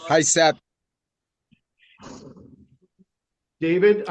Hi, Seth. David,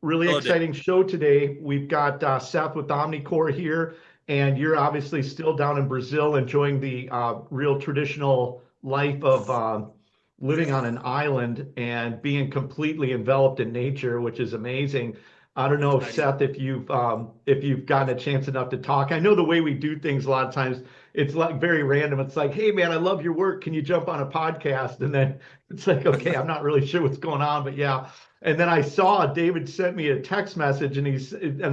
really Hello, Dave. exciting show today. We've got Seth with Omnicore here, and you're obviously still down in Brazil enjoying the real traditional life of living on an island and being completely enveloped in nature, which is amazing. I don't know, Nice. Seth, if you've gotten a chance enough to talk. I know the way we do things a lot of times, it's like very random. It's like, hey man, I love your work. Can you jump on a podcast? And then it's like, okay, I'm not really sure what's going on, but yeah. And then I saw David sent me a text message and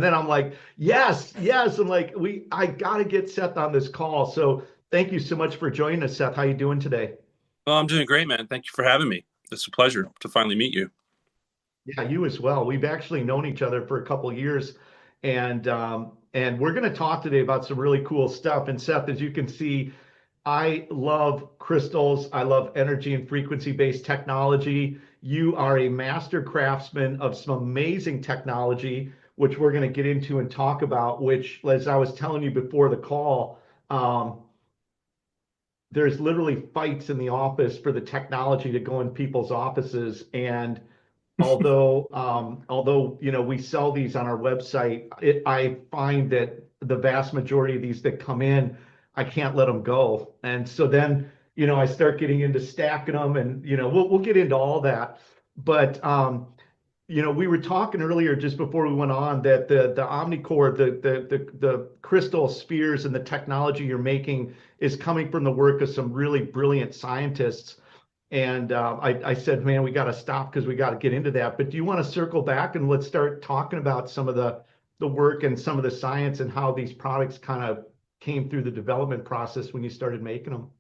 then I'm like, yes, yes. I'm like, I gotta get Seth on this call. So thank you so much for joining us, Seth. How you doing today? Well, I'm doing great, man. Thank you for having me. It's a pleasure to finally meet you. Yeah, you as well. We've actually known each other for a couple of years, and we're going to talk today about some really cool stuff. And Seth, as you can see, I love crystals. I love energy and frequency based technology. You are a master craftsman of some amazing technology, which we're going to get into and talk about. Which, as I was telling you before the call, um, there's literally fights in the office for the technology to go in people's offices. And although we sell these on our website, I find that the vast majority of these that come in, I can't let them go. And so then I start getting into stacking them, and we'll get into all that. But we were talking earlier just before we went on that the Omnicore, the crystal spheres and the technology you're making is coming from the work of some really brilliant scientists. And I said, man, we got to stop because we got to get into that. But do you want to circle back and let's start talking about some of the work and some of the science and how these products kind of came through the development process when you started making them?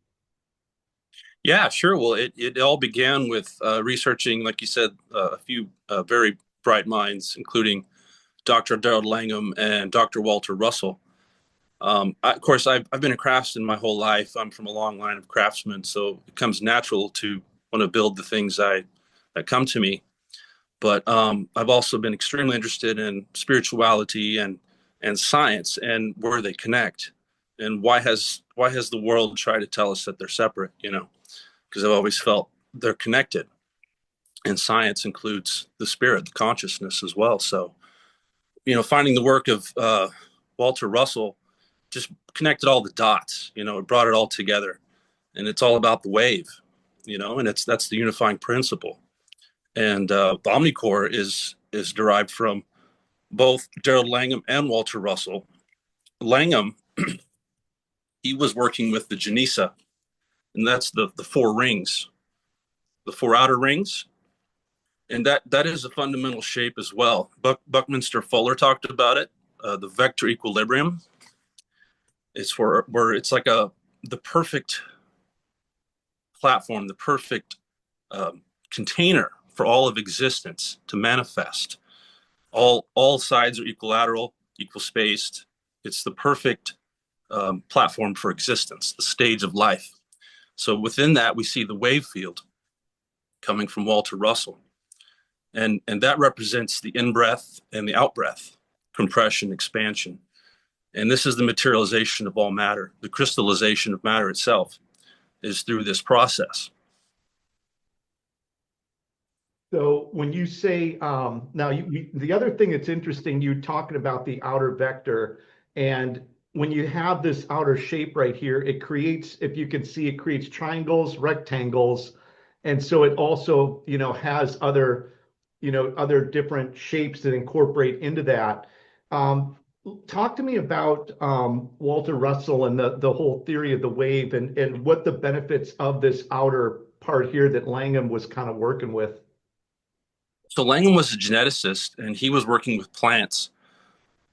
Yeah, sure. Well, it all began with researching, like you said, a few very bright minds, including Dr. Darrell Langham and Dr. Walter Russell. Of course, I've been a craftsman my whole life. I'm from a long line of craftsmen, so it comes natural to want to build the things that come to me. But I've also been extremely interested in spirituality and science and where they connect, and why has the world tried to tell us that they're separate? Because I've always felt they're connected, and science includes the spirit, the consciousness as well. So finding the work of Walter Russell just connected all the dots. It brought it all together, and it's all about the wave. And that's the unifying principle. And the Omnicore is derived from both Darrell Langham and Walter Russell. Langham, he was working with the Janissa, and that's the four rings, the four outer rings, and that is a fundamental shape as well. Buckminster Fuller talked about it. The vector equilibrium is for where it's like the perfect platform, the perfect container for all of existence to manifest. All sides are equilateral, equal spaced. It's the perfect platform for existence, the stage of life. So within that, we see the wave field coming from Walter Russell, and that represents the in breath and the out breath, compression, expansion, and this is the materialization of all matter. The crystallization of matter itself is through this process. So when you say now, the other thing that's interesting, you talking about the outer vector, and when you have this outer shape right here, it creates, if you can see, it creates triangles, rectangles, and so it also, has other different shapes that incorporate into that. Um, Talk to me about Walter Russell and the whole theory of the wave and what the benefits of this outer part here that Langham was kind of working with. So Langham was a geneticist, and he was working with plants,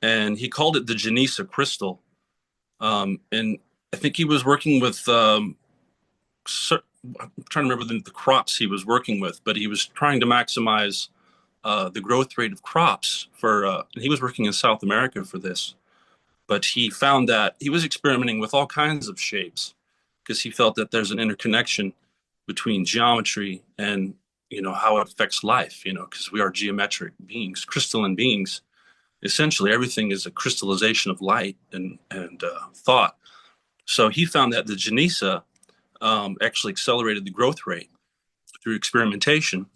and he called it the Janissa crystal. And I think he was working with I'm trying to remember the crops he was working with, but he was trying to maximize the growth rate of crops for. And he was working in South America for this, but he found that he was experimenting with all kinds of shapes because he felt that there's an interconnection between geometry and how it affects life. Because we are geometric beings, crystalline beings. Essentially, everything is a crystallization of light and thought. So he found that the Janissa actually accelerated the growth rate. through experimentation.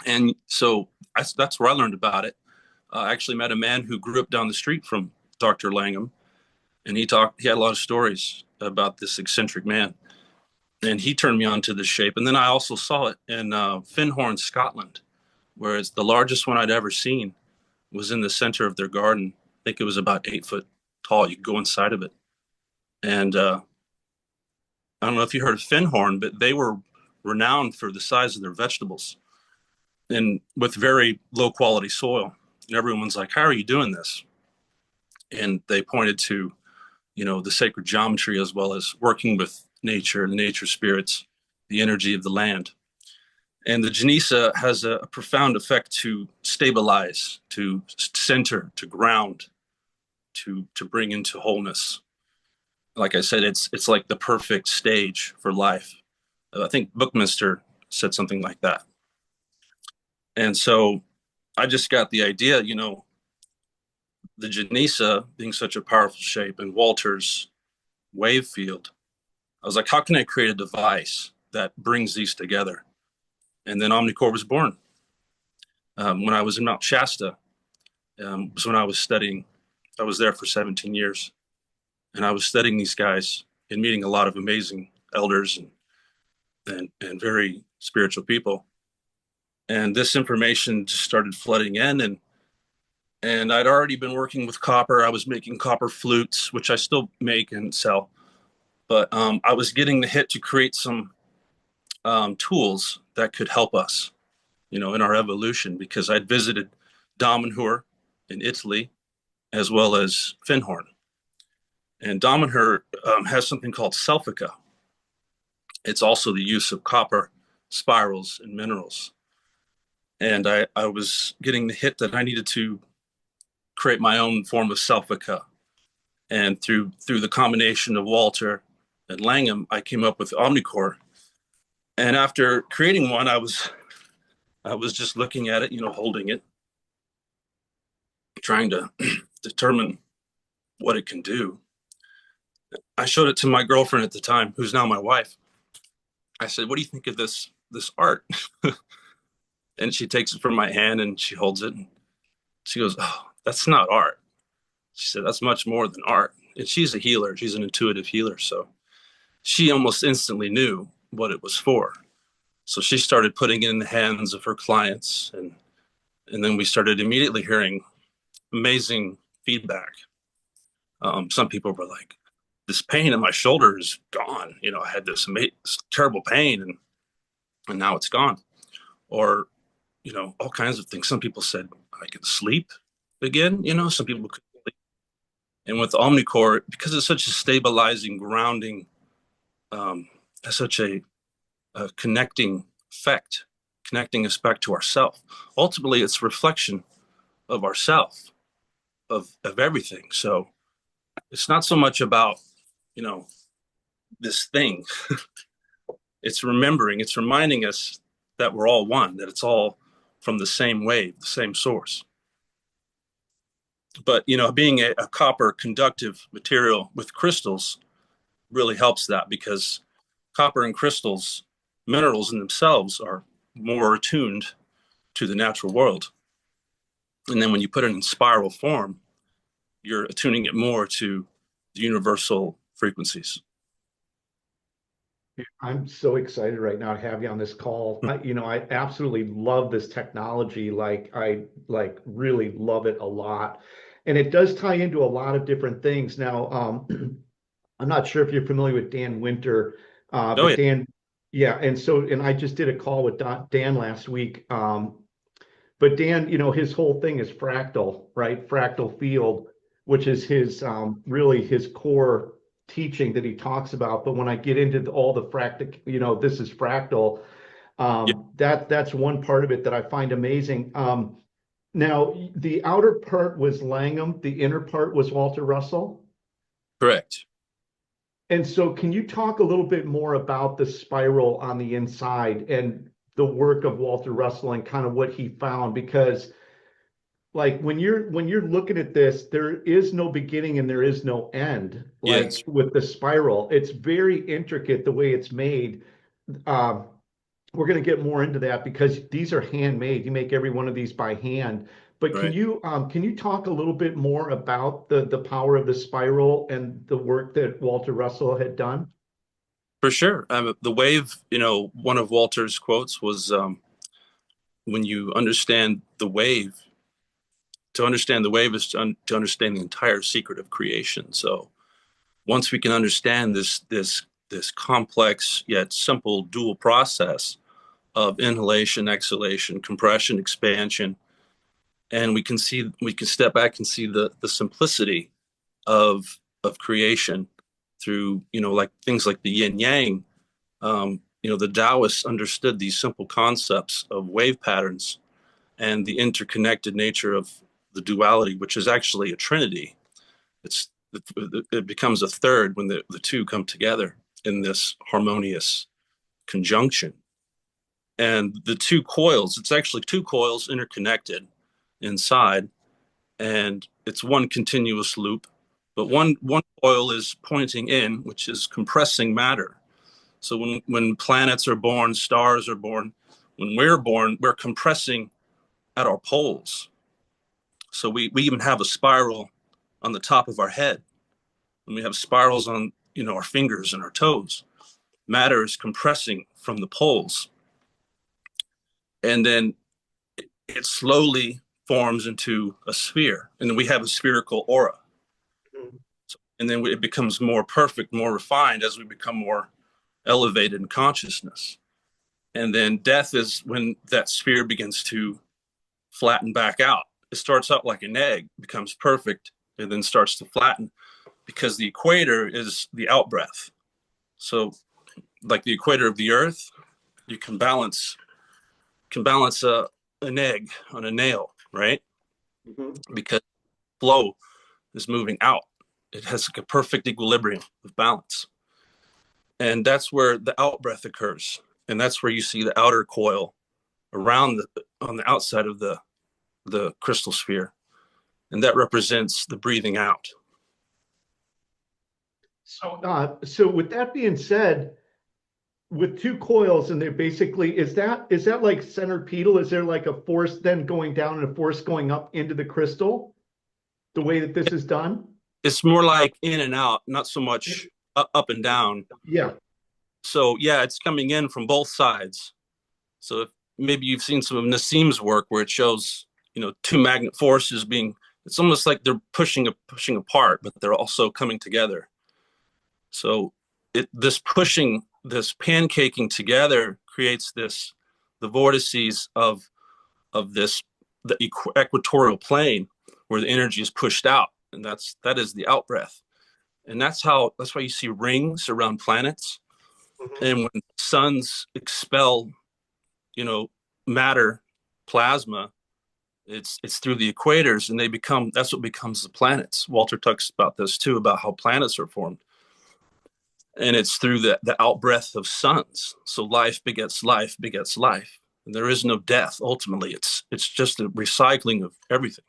And so that's where I learned about it. I actually met a man who grew up down the street from Dr. Langham, and he had a lot of stories about this eccentric man. And he turned me on to this shape. And then I also saw it in Findhorn, Scotland, whereas the largest one I'd ever seen was in the center of their garden. I think it was about 8 foot tall. You could go inside of it. And I don't know if you heard of Findhorn, but they were renowned for the size of their vegetables and with very low quality soil. And everyone's like, how are you doing this? And they pointed to, the sacred geometry as well as working with nature and the nature spirits, the energy of the land. And the Janisa has a profound effect to stabilize, to center, to ground, to bring into wholeness. Like I said, it's like the perfect stage for life. I think Buckminster said something like that. And so I just got the idea, the Janisa being such a powerful shape and Walter's wave field. I was like, how can I create a device that brings these together? And then Omnicore was born. When I was in Mount Shasta, was when I was studying. I was there for 17 years. And I was studying these guys and meeting a lot of amazing elders and very spiritual people. And this information just started flooding in, and I'd already been working with copper. I was making copper flutes, which I still make and sell. But I was getting the hit to create some tools that could help us, in our evolution, because I'd visited Damanhur in Italy as well as Findhorn. And Damanhur has something called Selfica. It's also the use of copper spirals and minerals. And I was getting the hit that I needed to create my own form of Selfica. And through the combination of Walter and Langham, I came up with Omnicore. And after creating one, I was just looking at it, holding it, trying to determine what it can do. I showed it to my girlfriend at the time, who's now my wife. I said, "What do you think of this art?" And she takes it from my hand and she holds it and she goes, "Oh, that's not art." She said, "That's much more than art." And she's a healer. She's an intuitive healer. So she almost instantly knew what it was for. So she started putting it in the hands of her clients. And then we started immediately hearing amazing feedback. Some people were like, this pain in my shoulder is gone. I had this terrible pain and now it's gone. Or, all kinds of things. Some people said, I could sleep again. Some people could sleep. And with Omnicore, because it's such a stabilizing, grounding, has such a connecting effect, connecting us back to ourself. Ultimately, it's a reflection of ourself, of everything. So it's not so much about, this thing. It's reminding us that we're all one, that it's all from the same wave, the same source. But, being a copper conductive material with crystals really helps that, because copper and crystals, minerals in themselves, are more attuned to the natural world. And then when you put it in spiral form, you're attuning it more to the universal frequencies. I'm so excited right now to have you on this call. I absolutely love this technology. I really love it a lot. And it does tie into a lot of different things. Now, I'm not sure if you're familiar with Dan Winter, Oh, but yeah. Dan, yeah. And I just did a call with Dan last week. But Dan, his whole thing is fractal, right? Fractal field, which is his really his core teaching that he talks about. But when I get into all the fractal, this is fractal. Yeah, That's one part of it that I find amazing. Now, the outer part was Langham, the inner part was Walter Russell. correct. And so, can you talk a little bit more about the spiral on the inside and the work of Walter Russell and kind of what he found? Because, like, when you're looking at this, there is no beginning and there is no end. Like Yes. with the spiral, it's very intricate the way it's made. Um, we're going to get more into that because these are handmade. You make every one of these by hand. But Right. can you talk a little bit more about the power of the spiral and the work that Walter Russell had done? For sure. The wave, one of Walter's quotes was, when you understand the wave, to understand the wave is to understand the entire secret of creation. So once we can understand this complex yet simple dual process of inhalation, exhalation, compression, expansion, and we can step back and see the simplicity of creation through, like things like the yin yang. The Taoists understood these simple concepts of wave patterns and the interconnected nature of the duality, which is actually a trinity. It's it becomes a third when the two come together in this harmonious conjunction. And the two coils, it's actually two coils interconnected inside, and it's one continuous loop. But one coil is pointing in, which is compressing matter. So when planets are born, stars are born, when we're born, we're compressing at our poles. So we even have a spiral on the top of our head. And we have spirals on, our fingers and our toes. Matter is compressing from the poles. And then it slowly forms into a sphere. And then we have a spherical aura. And then it becomes more perfect, more refined as we become more elevated in consciousness. And then death is when that sphere begins to flatten back out. It starts out like an egg, becomes perfect, and then starts to flatten because the equator is the out breath. So, like the equator of the Earth, you can balance an egg on a nail, right? Mhm. Because flow is moving out. It has like a perfect equilibrium of balance, and that's where the out breath occurs, and that's where you see the outer coil around on the outside of the crystal sphere, and that represents the breathing out. So with that being said, with two coils and they're basically, is that like centripetal? Is there like a force then going down and a force going up into the crystal, the way that this is done? It's more like in and out, not so much up and down. Yeah. So yeah, it's coming in from both sides. So if maybe you've seen some of Nassim's work where it shows, two magnet forces being, it's almost like they're pushing apart, but they're also coming together. So this pushing, this pancaking together creates the vortices of this, the equatorial plane where the energy is pushed out. And that is the out breath. And that's why you see rings around planets. Mhm. And when suns expel, you know, matter, plasma, it's through the equators, and that's what becomes the planets. Walter talks about this too, about how planets are formed. And it's through the out breath of suns. So life begets life begets life. And there is no death. Ultimately, it's just a recycling of everything.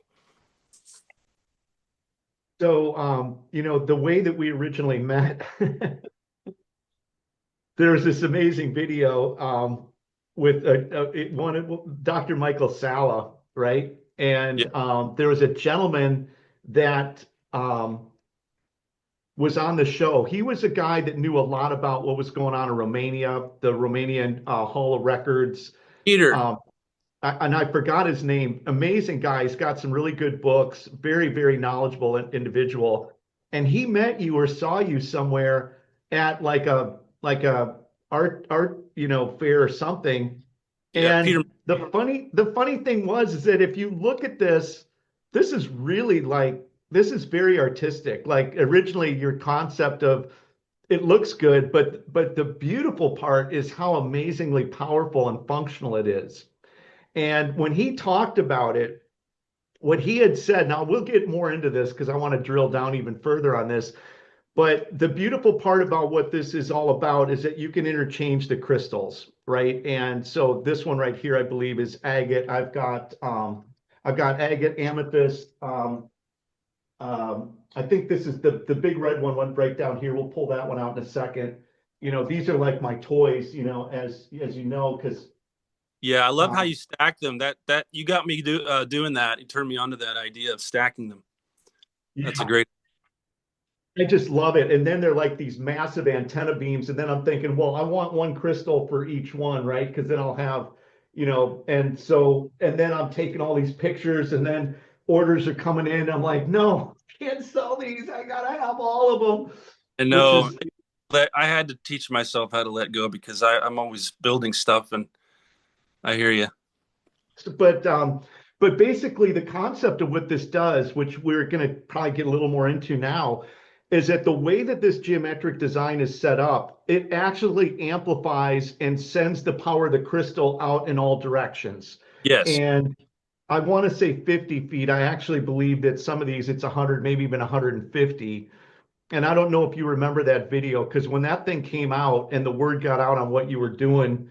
So, the way that we originally met, there's this amazing video with one Dr. Michael Salla, right? Yeah, And there was a gentleman that was on the show. He was a guy that knew a lot about what was going on in Romania, the Romanian Hall of Records. Peter. Um, and I forgot his name. Amazing guy. He's got some really good books. Very, very knowledgeable individual. And he met you or saw you somewhere at like a art fair or something. Yeah, Peter. And the funny thing was is that if you look at this, this is really like this is very artistic. Like originally your concept of it looks good, but the beautiful part is how amazingly powerful and functional it is. And when he talked about it, what he had said, now we'll get more into this because I want to drill down even further on this. But the beautiful part about what this is all about is that you can interchange the crystals, right? And so this one right here, I believe, is agate. I've got agate, amethyst. I think this is the big red one right down here. We'll pull that one out in a second. these are like my toys, as you know, because Yeah, I love how um, you stack them. That you got me doing that. You turned me onto that idea of stacking them. That's a yeah, great. I just love it. And then they're like these massive antenna beams. And then I'm thinking, well, I want one crystal for each one, right? Because then I'll have, and then I'm taking all these pictures and then orders are coming in. I'm like, no, I can't sell these. I gotta have all of them, And which no, is, I had to teach myself how to let go because I'm always building stuff, and I hear you. but but basically the concept of what this does, which we're going to probably get a little more into now, is that the way that this geometric design is set up, it actually amplifies and sends the power of the crystal out in all directions. Yes. And I want to say 50 feet. I actually believe that some of these it's 100, maybe even 150. And I don't know if you remember that video, because when that thing came out and the word got out on what you were doing,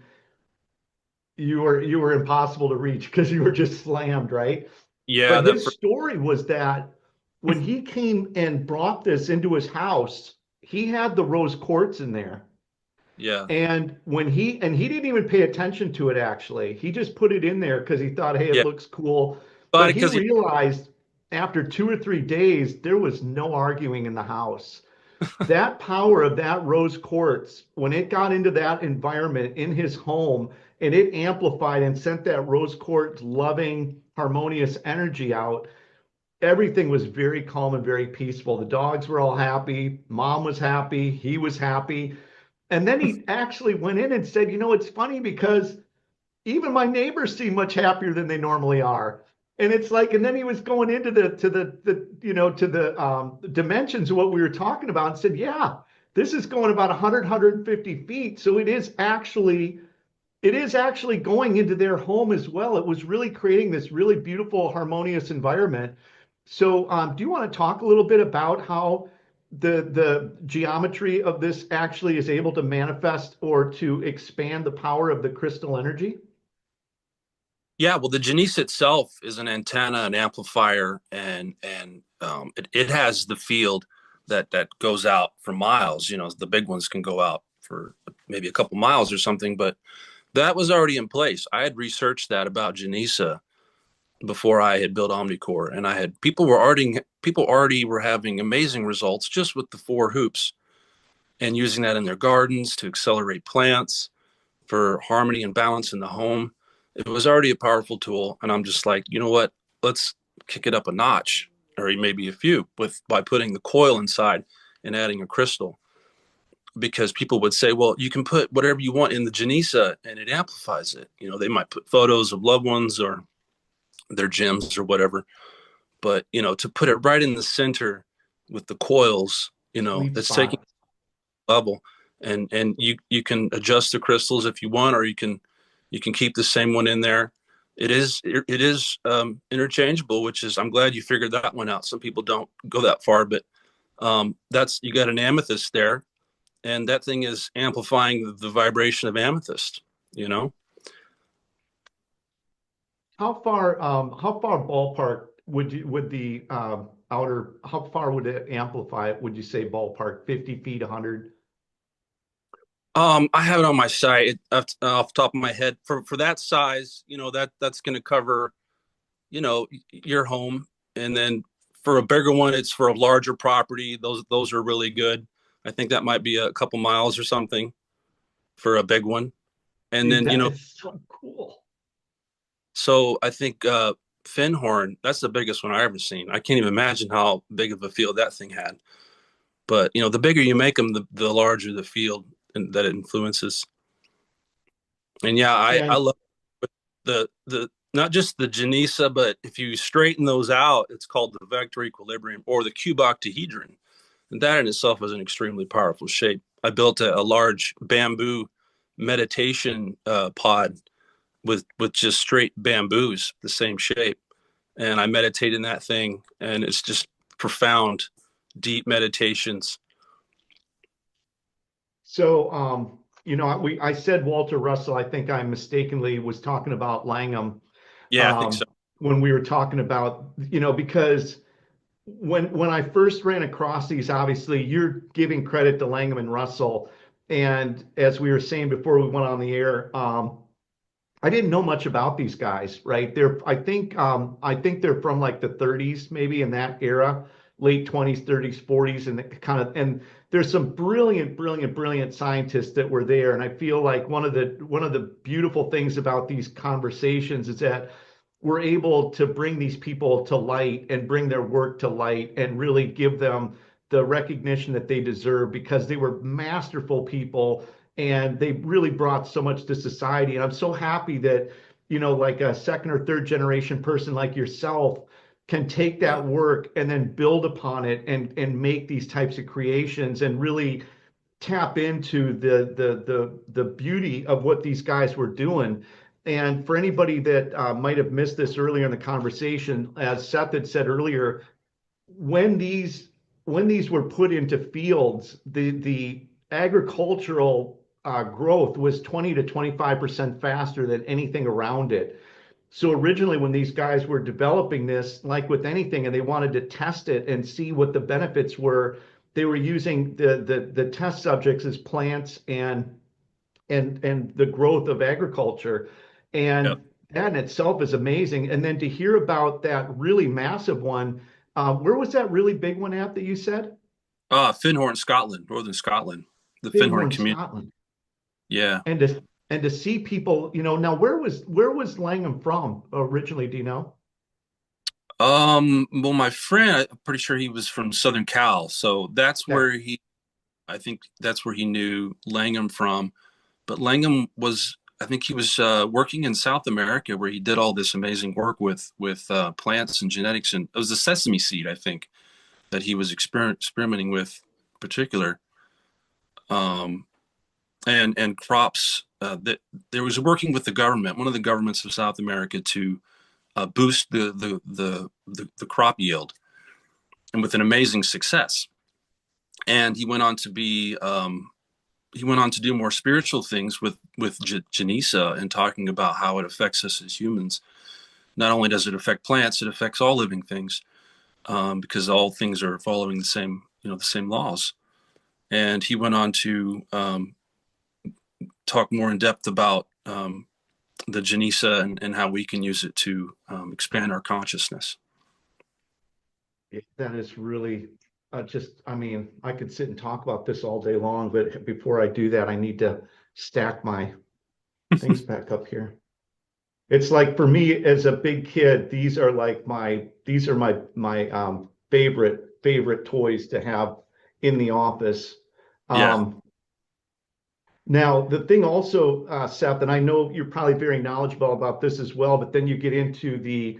you were impossible to reach because you were just slammed, right? Yeah. But his story was that when he came and brought this into his house, he had the rose quartz in there. Yeah. And he didn't even pay attention to it actually. He just put it in there because he thought, hey, it Yeah. looks cool. But But he because he. realized after 2 or 3 days, there was no arguing in the house. That power of that rose quartz, when it got into that environment in his home and it amplified and sent that rose quartz loving, harmonious energy out, everything was very calm and very peaceful. The dogs were all happy. Mom was happy. He was happy. And then he actually went in and said, it's funny because even my neighbors seem much happier than they normally are. And it's like, and then he was going into to the dimensions of what we were talking about and said, yeah, this is going about 100, feet. So it is actually going into their home as well. It was really creating this really beautiful, harmonious environment. So, do you want to talk a little bit about how the geometry of this actually is able to manifest or to expand the power of the crystal energy? Yeah. Well, the Janice itself is an antenna, an amplifier, and it has the field that goes out for miles. The big ones can go out for maybe a couple miles or something, but that was already in place. I had researched that about Janisa before I had built Omnicore, and I had people already were having amazing results just with the four hoops and using that in their gardens to accelerate plants for harmony and balance in the home. It was already a powerful tool, and I'm just like, you know what? Let's kick it up a notch, or maybe a few, with by putting the coil inside and adding a crystal. Because people would say, well, you can put whatever you want in the Janisa and it amplifies it. They might put photos of loved ones or their gems or whatever, but to put it right in the center with the coils, Sweet it's taking spot. a level, and you can adjust the crystals if you want, or you can keep the same one in there. It is interchangeable, which is, I'm glad you figured that one out. Some people don't go that far, but that's, you got an amethyst there, and that thing is amplifying the vibration of amethyst. You know, How far ballpark would the outer, how far would it amplify it? Would you say ballpark 50 feet, 100? I have it on my site off the top of my head. For that size, that's going to cover, your home, and then for a bigger one, it's for a larger property. Those are really good. I think that might be a couple miles or something for a big one, and Dude, then that is so cool. so I think Finhorn, that's the biggest one I ever seen. I can't even imagine how big of a field that thing had. But the bigger you make them, the larger the field that it influences. And yeah, I And love the not just the Janisa, but if you straighten those out, it's called the vector equilibrium or the cube octahedron. And that in itself is an extremely powerful shape. I built a large bamboo meditation pod with just straight bamboos, the same shape. And I meditate in that thing, and it's just profound, deep meditations. so, I said Walter Russell. I think I mistakenly was talking about Langham Yeah, I think so. um, when we were talking about, because when I first ran across these, obviously you're giving credit to Langham and Russell, And as we were saying before we went on the air, I didn't know much about these guys, right? I think they're from like the 30s, maybe in that era, late 20s, 30s, 40s, and and there's some brilliant, brilliant, brilliant scientists that were there. And I feel like one of the beautiful things about these conversations is that we're able to bring these people to light and bring their work to light and really give them the recognition that they deserve because they were masterful people and they really brought so much to society. And I'm so happy that, like a second or third generation person like yourself can take Yeah. that work and then build upon it and make these types of creations and really tap into the beauty of what these guys were doing. And for anybody that might have missed this earlier in the conversation, as Seth had said earlier, when these when these were put into fields, the agricultural growth was 20 to 25% faster than anything around it. So originally, when these guys were developing this, like with anything, and they wanted to test it and see what the benefits were, they were using the test subjects as plants and the growth of agriculture. Yeah. And that in itself is amazing. And then to hear about that really massive one, where was that really big one at that you said? Findhorn, Scotland, northern Scotland, the Findhorn Bighorn, community. Scotland. Yeah. And to see people, now where was Langham from originally? Do you know? Well, my friend, I'm pretty sure he was from Southern Cal, so Okay. I think that's where he knew Langham from. But Langham was, I think he was working in South America where he did all this amazing work with plants and genetics, and it was the sesame seed, I think, that he was experimenting with, in particular, um, and crops that there was working with the government, one of the governments of South America, to boost the crop yield, and with an amazing success. And he went on to do more spiritual things with Janisa and talking about how it affects us as humans. Not only does it affect plants, it affects all living things, because all things are following the same laws. And he went on to talk more in depth about the Janisa and how we can use it to expand our consciousness. That is really I mean, I could sit and talk about this all day long, but before I do that, I need to stack my things back up here. It's like for me as a big kid, these are my favorite toys to have in the office. Yeah. Um, Now, the thing also, Seth, and I know you're probably very knowledgeable about this as well, but then you get into the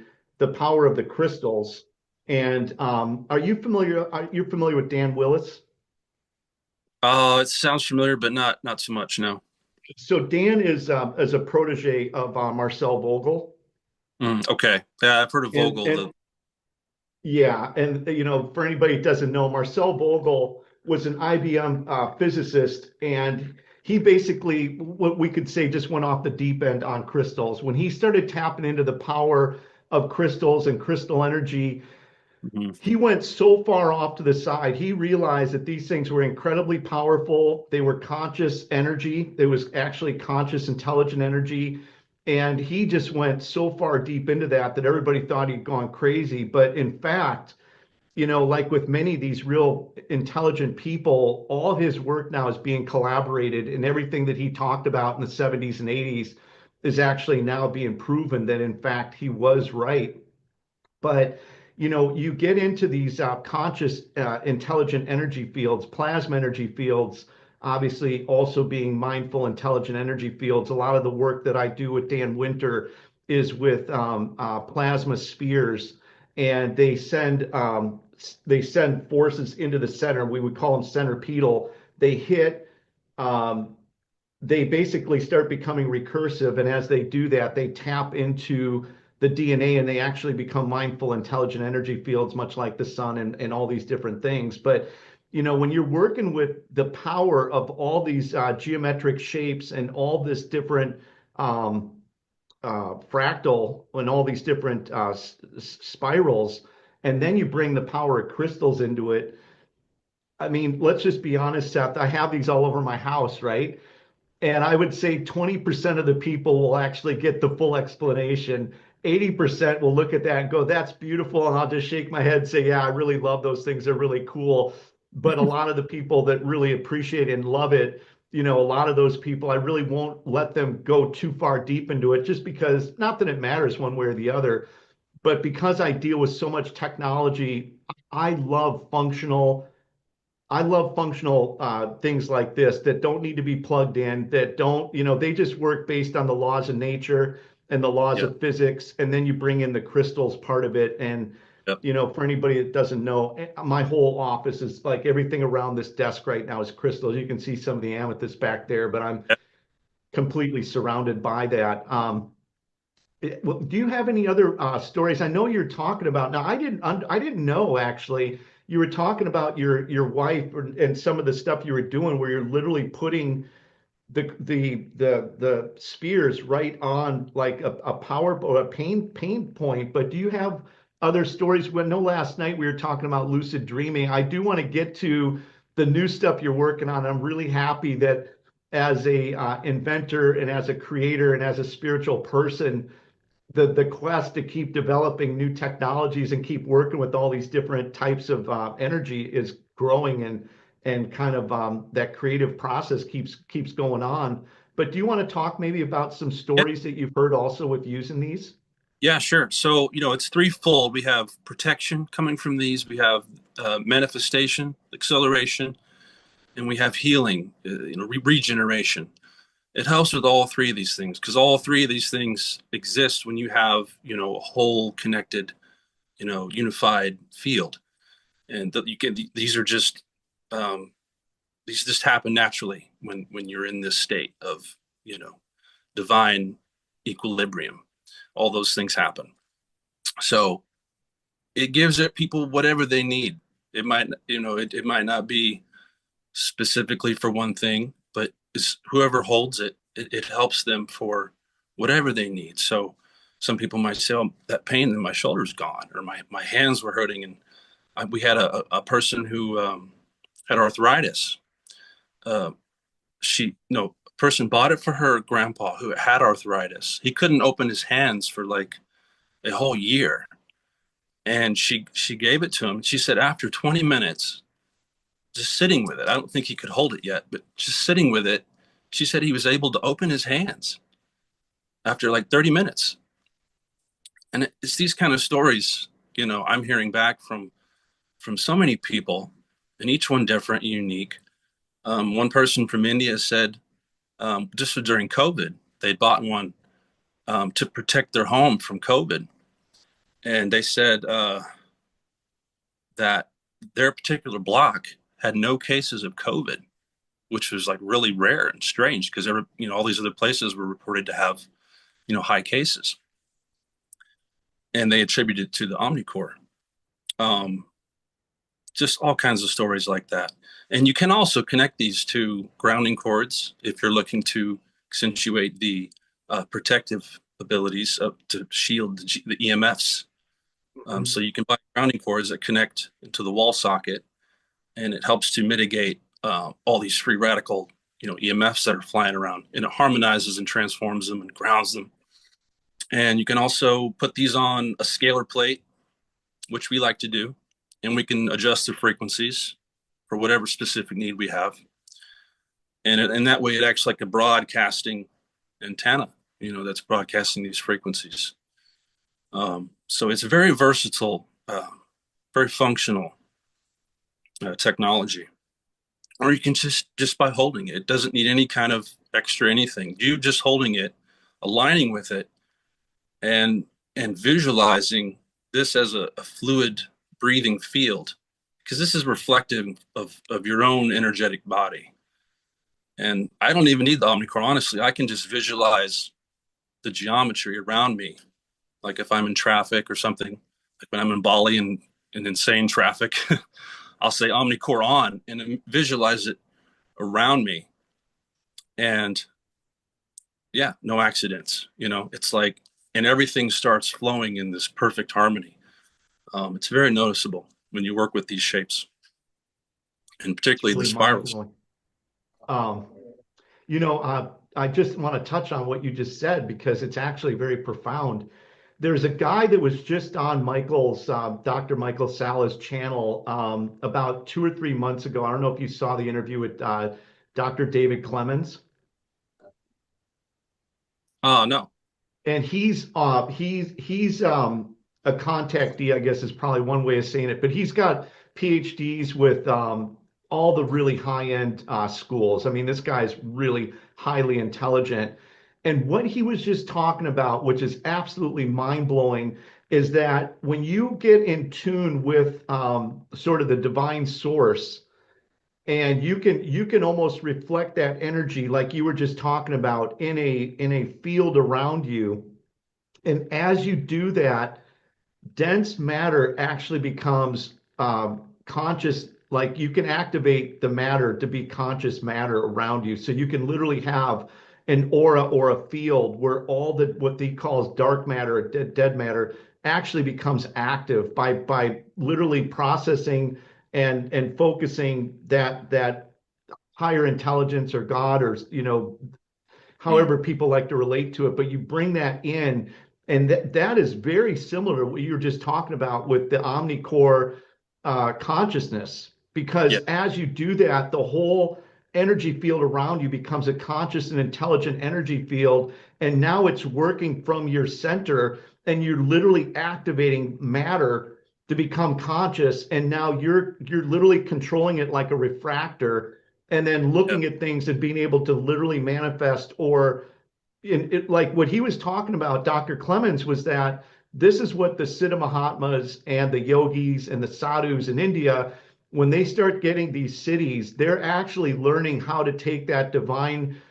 power of the crystals. And are you familiar with Dan Willis? It sounds familiar, but not so much. No. So Dan is a protege of Marcel Vogel. Okay. Yeah, I've heard of And Vogel. and Yeah, and for anybody that doesn't know, Marcel Vogel was an IBM physicist, and he basically, what we could say, just went off the deep end on crystals. When he started tapping into the power of crystals and crystal energy, Mhm. he went so far off to the side. He realized that these things were incredibly powerful. They were conscious energy. There was actually conscious, intelligent energy. And he just went so far deep into that that everybody thought he'd gone crazy. But in fact, like with many of these real intelligent people, all of his work now is being collaborated, and everything that he talked about in the 70s and 80s is actually now being proven that, in fact, he was right. But you get into these conscious, intelligent energy fields, plasma energy fields, obviously also being mindful, intelligent energy fields. A lot of the work that I do with Dan Winter is with plasma spheres, and they send forces into the center. We would call them centripetal. They hit. Um, they basically start becoming recursive. And as they do that, they tap into the DNA and they actually become mindful, intelligent energy fields, much like the sun and all these different things. But, when you're working with the power of all these geometric shapes and all this different um, fractal and all these different spirals, and then you bring the power of crystals into it, I mean, let's just be honest, Seth. I have these all over my house, right? And I would say 20% of the people will actually get the full explanation. 80% will look at that and go, that's beautiful. And I'll just shake my head and say, yeah, I really love those things. They're really cool. But a lot of the people that really appreciate and love it, a lot of those people, I really won't let them go too far deep into it just because, not that it matters one way or the other, but because I deal with so much technology, I love functional I love functional things like this that don't need to be plugged in, that don't, they just work based on the laws of nature and the laws Yeah. of physics. And then you bring in the crystals part of it. And, Yep. for anybody that doesn't know, my whole office is like everything around this desk right now is crystals. You can see some of the amethyst back there, but I'm Yep. completely surrounded by that. Well, do you have any other stories? I know you're talking about now. I didn't know actually. You were talking about your wife and some of the stuff you were doing, where you're literally putting the spears right on like a power or a pain point. But do you have other stories? When no, last night we were talking about lucid dreaming. I do want to get to the new stuff you're working on. I'm really happy that as a inventor and as a creator and as a spiritual person the quest to keep developing new technologies and keep working with all these different types of energy is growing and kind of that creative process keeps going on. But do you want to talk maybe about some Yeah. stories that you've heard also with using these? Yeah, sure. So, it's threefold. We have protection coming from these, we have manifestation, acceleration, and we have healing, regeneration. It helps with all three of these things because all three of these things exist when you have, a whole connected, unified field. And you can, um, these just happen naturally when you're in this state of, you know, divine equilibrium. All those things happen. So it gives it people whatever they need. It might, it might not be specifically for one thing, but it's whoever holds it helps them for whatever they need. So some people might say, "Oh, that pain in my shoulder's gone," or my hands were hurting, and we had a person who had arthritis. Uh, she no person bought it for her grandpa who had arthritis. He couldn't open his hands for like a whole year, and she gave it to him. She said after 20 minutes just sitting with it. I don't think he could hold it yet, but just sitting with it, she said he was able to open his hands after like 30 minutes. And it's these kind of stories, I'm hearing back from so many people, and each one different, unique. One person from India said, just during COVID, they'd bought one to protect their home from COVID, and they said that their particular block had no cases of COVID, which was like really rare and strange because all these other places were reported to have, high cases, and they attributed it to the Omnicore. Um, just all kinds of stories like that. And you can also connect these to grounding cords if you're looking to accentuate the protective abilities to shield the EMFs. So you can buy grounding cords that connect into the wall socket, and it helps to mitigate all these free radical, EMFs that are flying around, and it harmonizes and transforms them and grounds them. And you can also put these on a scalar plate, which we like to do, and we can adjust the frequencies for whatever specific need we have. And that way, it acts like a broadcasting antenna, that's broadcasting these frequencies. So it's a very versatile, very functional technology. Or you can just by holding it. It doesn't need any kind of extra anything. You just holding it, aligning with it, and visualizing this as a fluid breathing field, because this is reflective of your own energetic body. And I don't even need the Omnicore, honestly. I can just visualize the geometry around me. Like if I'm in traffic or something, like when I'm in Bali and in insane traffic, I'll say Omnicore on and visualize it around me. And yeah, no accidents. It's like, and everything starts flowing in this perfect harmony. It's very noticeable when you work with these shapes. and particularly the Really spirals. mind-blowing. Um, I just want to touch on what you just said because it's actually very profound. There's a guy that was just on Dr. Michael Sala's channel about 2 or 3 months ago. I don't know if you saw the interview with Dr. David Clemens. Oh, no. And he's a contactee, I guess is probably one way of saying it, but he's got PhDs with all the really high-end schools. I mean, this guy's really highly intelligent. And what he was just talking about, which is absolutely mind-blowing, is that when you get in tune with sort of the divine source, and you can almost reflect that energy like you were just talking about in a field around you, and as you do that, dense matter actually becomes conscious. Like you can activate the matter to be conscious matter around you. So you can literally have an aura or a field where all the what they call dark matter or dead matter actually becomes active by literally processing and focusing that higher intelligence or God, or Mm, however people like to relate to it, but you bring that in, and that is very similar to what you were just talking about with the Omnicore consciousness. yeah, Because as you do that, the whole energy field around you becomes a conscious and intelligent energy field, and now it's working from your center, and you're literally activating matter to become conscious, and now you're literally controlling it like a refractor, and then yeah, looking at things and being able to literally manifest. Or in it, like what he was talking about, Dr. Clemens, was that this is what the Siddha Mahatmas and the yogis and the sadhus in India, when they start getting these cities, they're actually learning how to take that divine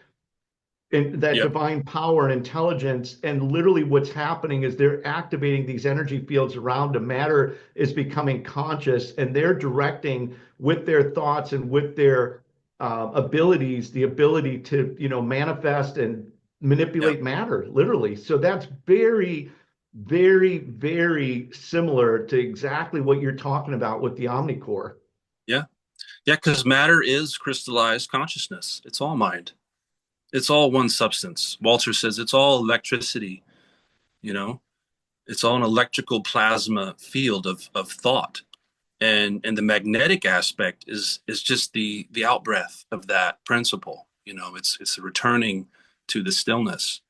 and that yeah, divine power and intelligence. And literally what's happening is they're activating these energy fields around them. Matter is becoming conscious, and they're directing with their thoughts and with their abilities, the ability to, manifest and yeah, manipulate matter, literally. So that's very, very, very similar to exactly what you're talking about with the Omnicore. yeah, yeah. Because matter is crystallized consciousness. It's all mind. It's all one substance. Walter says it's all electricity. You know, it's all an electrical plasma field of thought, and the magnetic aspect is just the out breath of that principle. It's returning to the stillness,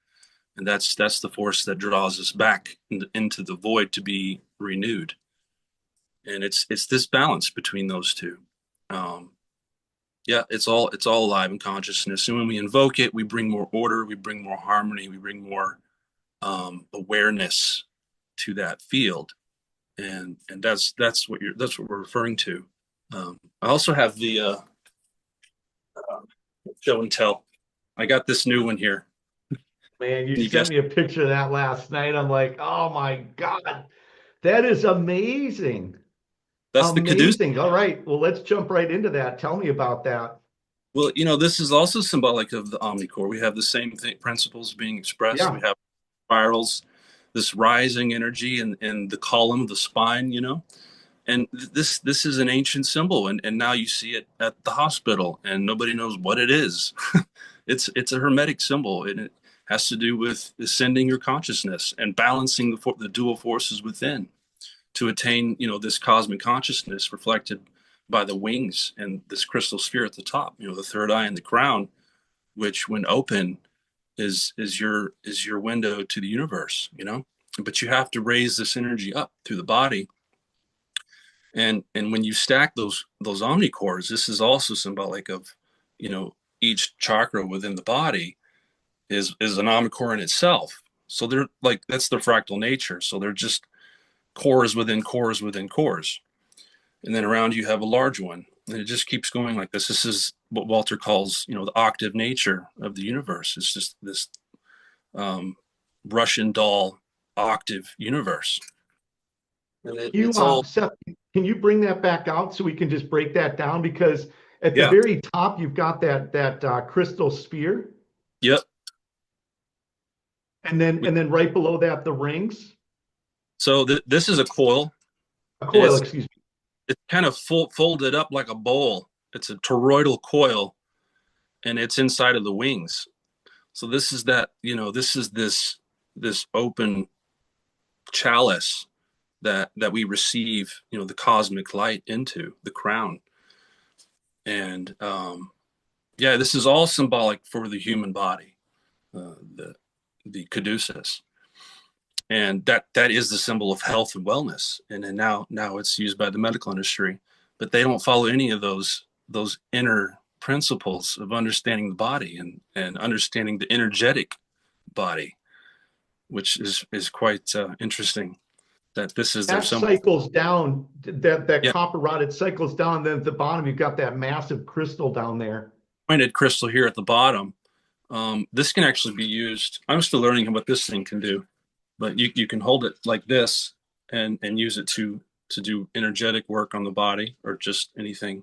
and that's the force that draws us back into the void to be renewed. And it's this balance between those two. um yeah, it's all alive in consciousness, and when we invoke it, we bring more order, we bring more harmony, we bring more awareness to that field. And that's what we're referring to. I also have the show and tell. I got this new one here. Man, you Can you sent guess? me a picture of that last night. I'm like, oh my God, that is amazing. That's the caduceus. Amazing. All right. Well, let's jump right into that. Tell me about that. Well, this is also symbolic of the Omnicore. We have the same principles being expressed. We Yeah. have spirals, this rising energy in the column of the spine. And this is an ancient symbol, and now you see it at the hospital, and nobody knows what it is. It's a hermetic symbol, and it has to do with ascending your consciousness and balancing the dual forces within to attain this cosmic consciousness reflected by the wings and this crystal sphere at the top, the third eye and the crown, which when open is your window to the universe. But you have to raise this energy up through the body. And when you stack those omnicores, this is also symbolic of each chakra within the body is an omnicore in itself. So they're like, that's the fractal nature. So they're just cores within cores within cores. And then around you have a large one. And it just keeps going like this. This is what Walter calls, the octave nature of the universe. It's just this um, Russian doll octave universe. And You, it's all, Seth, can you bring that back out so we can just break that down? Because at the yeah, very top, you've got that crystal sphere, yep. and then We, and then right below that, the rings, so this is a coil, a and coil, it's excuse me. it's kind of folded up like a bowl. it's a toroidal coil, and it's inside of the wings. So this is that, this is this open chalice that we receive, the cosmic light into the crown. And yeah, this is all symbolic for the human body, the caduceus, and that is the symbol of health and wellness. And then now it's used by the medical industry, but they don't follow any of those inner principles of understanding the body and understanding the energetic body, which is quite interesting. That this is their That symbol. cycles down, that Yeah, copper rod, it cycles down. Then at the bottom, you've got that massive crystal down there. pointed crystal here at the bottom. This can actually be used. I'm still learning what this thing can do, but you can hold it like this and use it to do energetic work on the body or just anything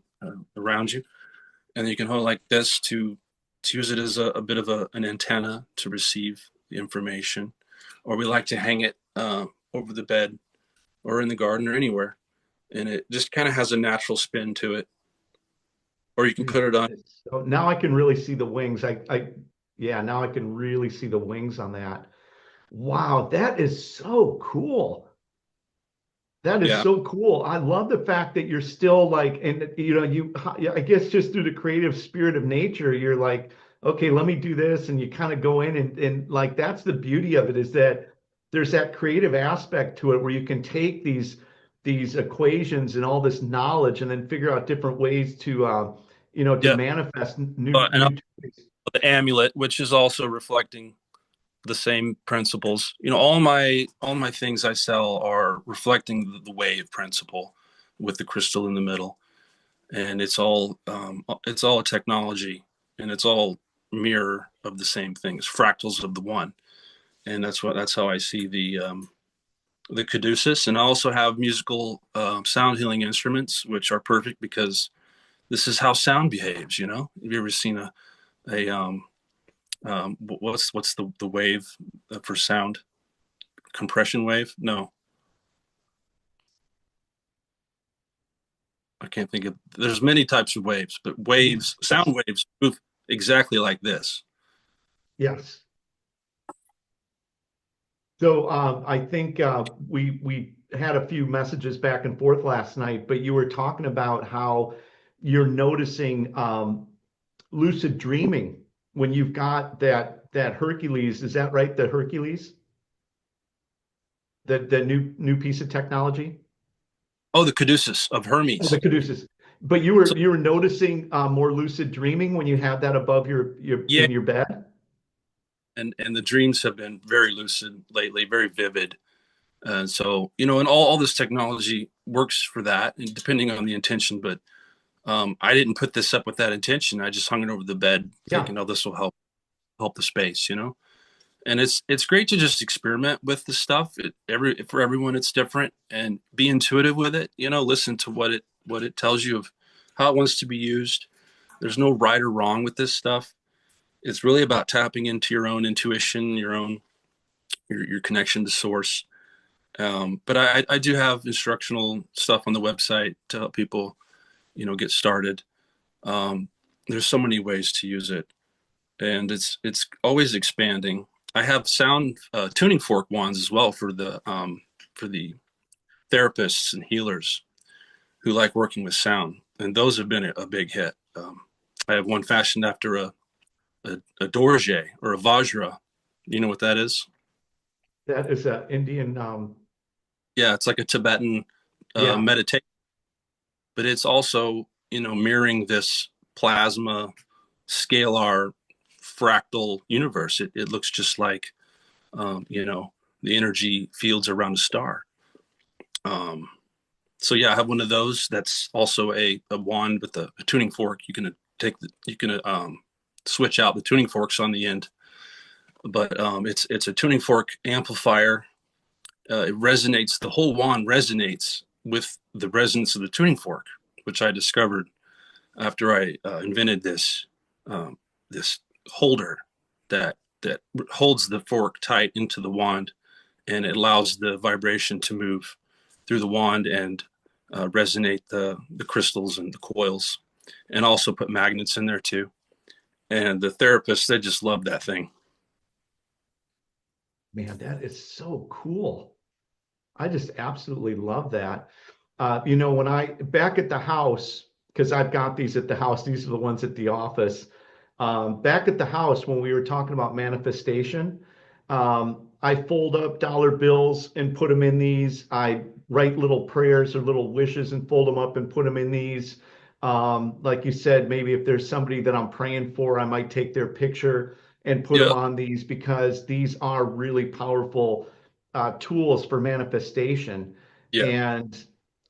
around you. And you can hold it like this to use it as a bit of an antenna to receive the information. Or we like to hang it over the bed or in the garden or anywhere, and it just kind of has a natural spin to it. Or you can put it on. So now I can really see the wings. Yeah, now I can really see the wings on that. Wow, that is so cool. That is Yeah, so cool. I love the fact that you're still like, and I guess just through the creative spirit of nature, you're like, okay, let me do this. And you kind of go in and like, that's the beauty of it is that there's that creative aspect to it where you can take these equations and all this knowledge and then figure out different ways to yeah. manifest And new toys. the amulet, which is also reflecting the same principles. All my things I sell are reflecting the wave principle with the crystal in the middle, and it's all a technology, and it's all mirror of the same things, fractals of the one. And that's how I see the caduceus. And I also have musical sound healing instruments, which are perfect because this is how sound behaves. Have you ever seen a what's the wave for sound? Compression wave? No, I can't think of. There's many types of waves, but sound waves move exactly like this. Yes. So I think we had a few messages back and forth last night, but you were talking about how you're noticing lucid dreaming when you've got that Hercules. Is that right? The Hercules, the new piece of technology, Oh, the caduceus of oh, the Hermes. Caduceus. But So you were noticing more lucid dreaming when you had that above your yeah, in your bed. and the dreams have been very lucid lately, very vivid. And so and all this technology works for that, and depending on the intention. But I didn't put this up with that intention. I just hung it over the bed, Yeah. thinking, "Oh, this will help the space." And it's great to just experiment with the stuff. For everyone, it's different, and be intuitive with it. Listen to what it tells you of how it wants to be used. There's no right or wrong with this stuff. It's really about tapping into your own intuition, your connection to source. But I do have instructional stuff on the website to help people, get started. Um, there's so many ways to use it, and it's always expanding. I have sound tuning fork wands as well for the therapists and healers who like working with sound, and those have been a big hit. I have one fashioned after a dorje or a vajra. You know what that is? That is an Indian. Yeah, it's like a Tibetan Yeah, meditation, but it's also mirroring this plasma scalar fractal universe. It looks just like the energy fields around a star. Um, so yeah, I have one of those. That's also a wand with a tuning fork. You can switch out the tuning forks on the end, but it's a tuning fork amplifier. It resonates. The whole wand resonates with the resonance of the tuning fork, which I discovered after I invented this holder that holds the fork tight into the wand, and it allows the vibration to move through the wand and resonate the crystals and the coils. and also put magnets in there too. And the therapists, they just love that thing. Man, that is so cool. I just absolutely love that. You know, when I back at the house, because I've got these at the house, these are the ones at the office. Back at the house, when we were talking about manifestation, I fold up dollar bills and put them in these. I write little prayers or little wishes and fold them up and put them in these. Like you said, maybe if there's somebody that I'm praying for, I might take their picture and put them Yeah, on these because these are really powerful tools for manifestation. yeah, And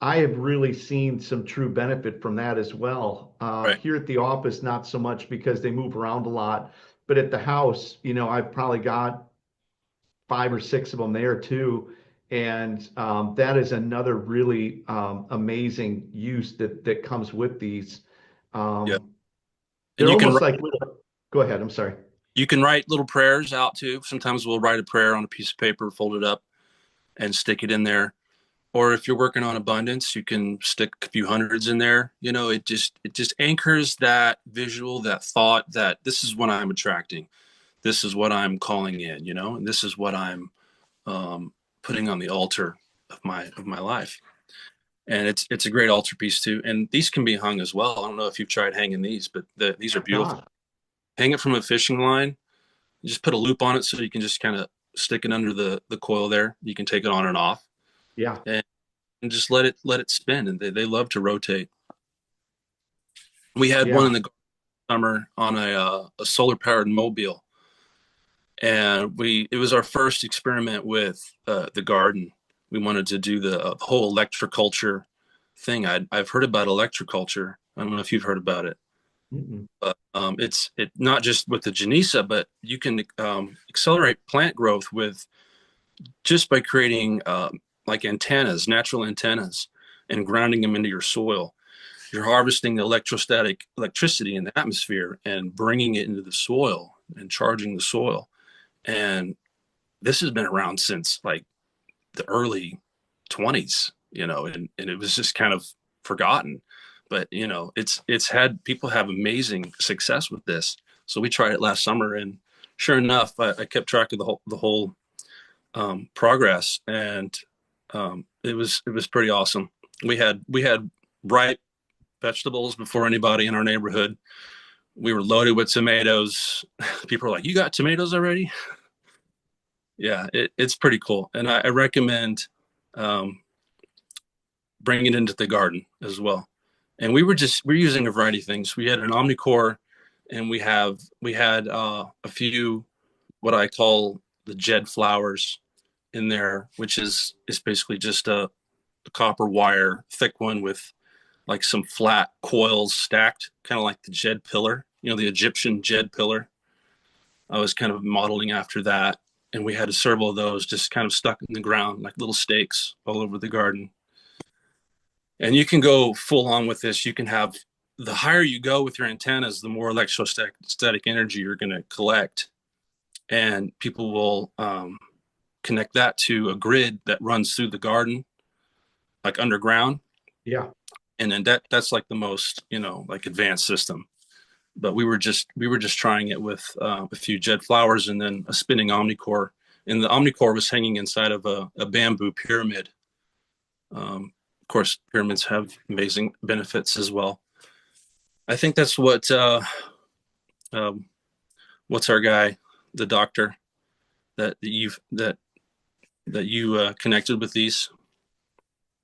I have really seen some true benefit from that as well. right. Here at the office, not so much because they move around a lot, but at the house, you know, I've probably got 5 or 6 of them there too. And that is another really amazing use that comes with these. Yeah, Um, and they're almost like little, go ahead, I'm sorry. you can write little prayers out too. Sometimes we'll write a prayer on a piece of paper, fold it up, and stick it in there. Or if you're working on abundance, you can stick a few hundreds in there. You know, it just anchors that visual, that thought that this is what I'm attracting, this is what I'm calling in, you know, and this is what I'm putting on the altar of my life. And it's a great altar piece too. And these can be hung as well. I don't know if you've tried hanging these, but these are beautiful. God, Hang it from a fishing line. You just put a loop on it so you can just kind of stick it under the coil there. You can take it on and off, yeah, and, and just let it spin. And they love to rotate. We had one yeah. in the summer on a solar powered mobile, and it was our first experiment with the garden. We wanted to do the whole electroculture thing. I've heard about electroculture. I don't know if you've heard about it, Mm-mm. but it's not just with the Janisa, but you can accelerate plant growth with just by creating like antennas, natural antennas, and grounding them into your soil. You're harvesting the electrostatic electricity in the atmosphere and bringing it into the soil and charging the soil. And this has been around since like the early 20s, and it was just kind of forgotten. But it's had people have amazing success with this. So we tried it last summer, and sure enough, I kept track of the whole progress, and it was pretty awesome. We had ripe vegetables before anybody in our neighborhood. We were loaded with tomatoes. People are like, "You got tomatoes already?" Yeah, it's pretty cool, and I recommend um, bringing it into the garden as well. And we're using a variety of things. We had an Omnicore, and we had a few what I call the Jed flowers in there, which is basically just a copper wire, thick one with like some flat coils stacked, kind of like the Jed pillar, the Egyptian Jed pillar. I was kind of modeling after that. And we had several of those just kind of stuck in the ground, like little stakes all over the garden. And you can go full on with this. You can have the higher you go with your antennas, the more electrostatic energy you're going to collect. And people will connect that to a grid that runs through the garden, like underground. Yeah. And then that's like the most, like advanced system. But we were just trying it with a few Jed flowers and then a spinning Omnicore. And the Omnicore was hanging inside of a bamboo pyramid. Of course, pyramids have amazing benefits as well. I think that's um, what's our guy, the doctor that you connected with these.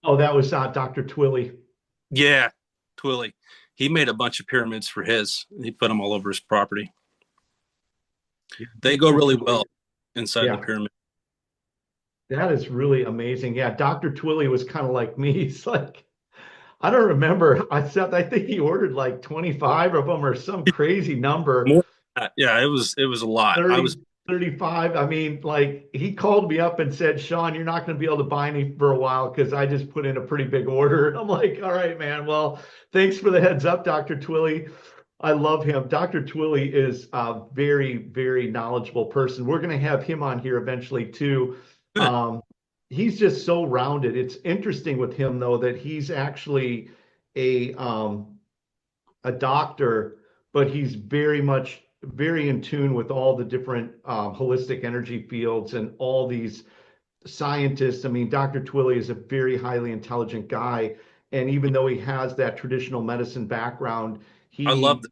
Oh, that was Dr. Twilly. Yeah, Twilly. He made a bunch of pyramids for his. He put them all over his property. Yeah, They he's go just really amazing. well inside the Yeah, pyramid. that is really amazing. Yeah, Dr. Twilly was kind of like me. He's like, I don't remember. I think he ordered like 25 of them or some crazy number. More than that. Yeah, it was a lot. I was 30, 35. I mean, like he called me up and said, Sean, you're not going to be able to buy any for a while because I just put in a pretty big order. And I'm like, all right, man. Well, thanks for the heads up, Dr. Twilly. I love him. Dr. Twilly is a very, very knowledgeable person. We're going to have him on here eventually too. good. Um, he's just so rounded. It's interesting with him though that he's actually a a doctor, but he's very in tune with all the different holistic energy fields and all these scientists. I mean, Dr. Twilley is a very highly intelligent guy. And even though he has that traditional medicine background, I love he that.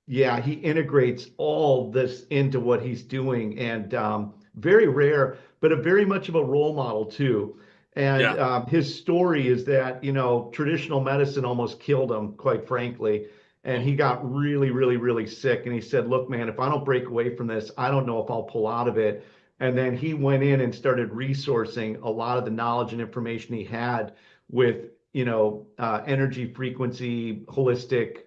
yeah, he integrates all this into what he's doing, and very rare, but a very much of a role model too. And Yeah. his story is that, traditional medicine almost killed him, quite frankly. And he Oh, got really, really, really sick. And he said, "Look, man, if I don't break away from this, I don't know if I'll pull out of it." And then he went in and started resourcing a lot of the knowledge and information he had with, energy frequency, holistic,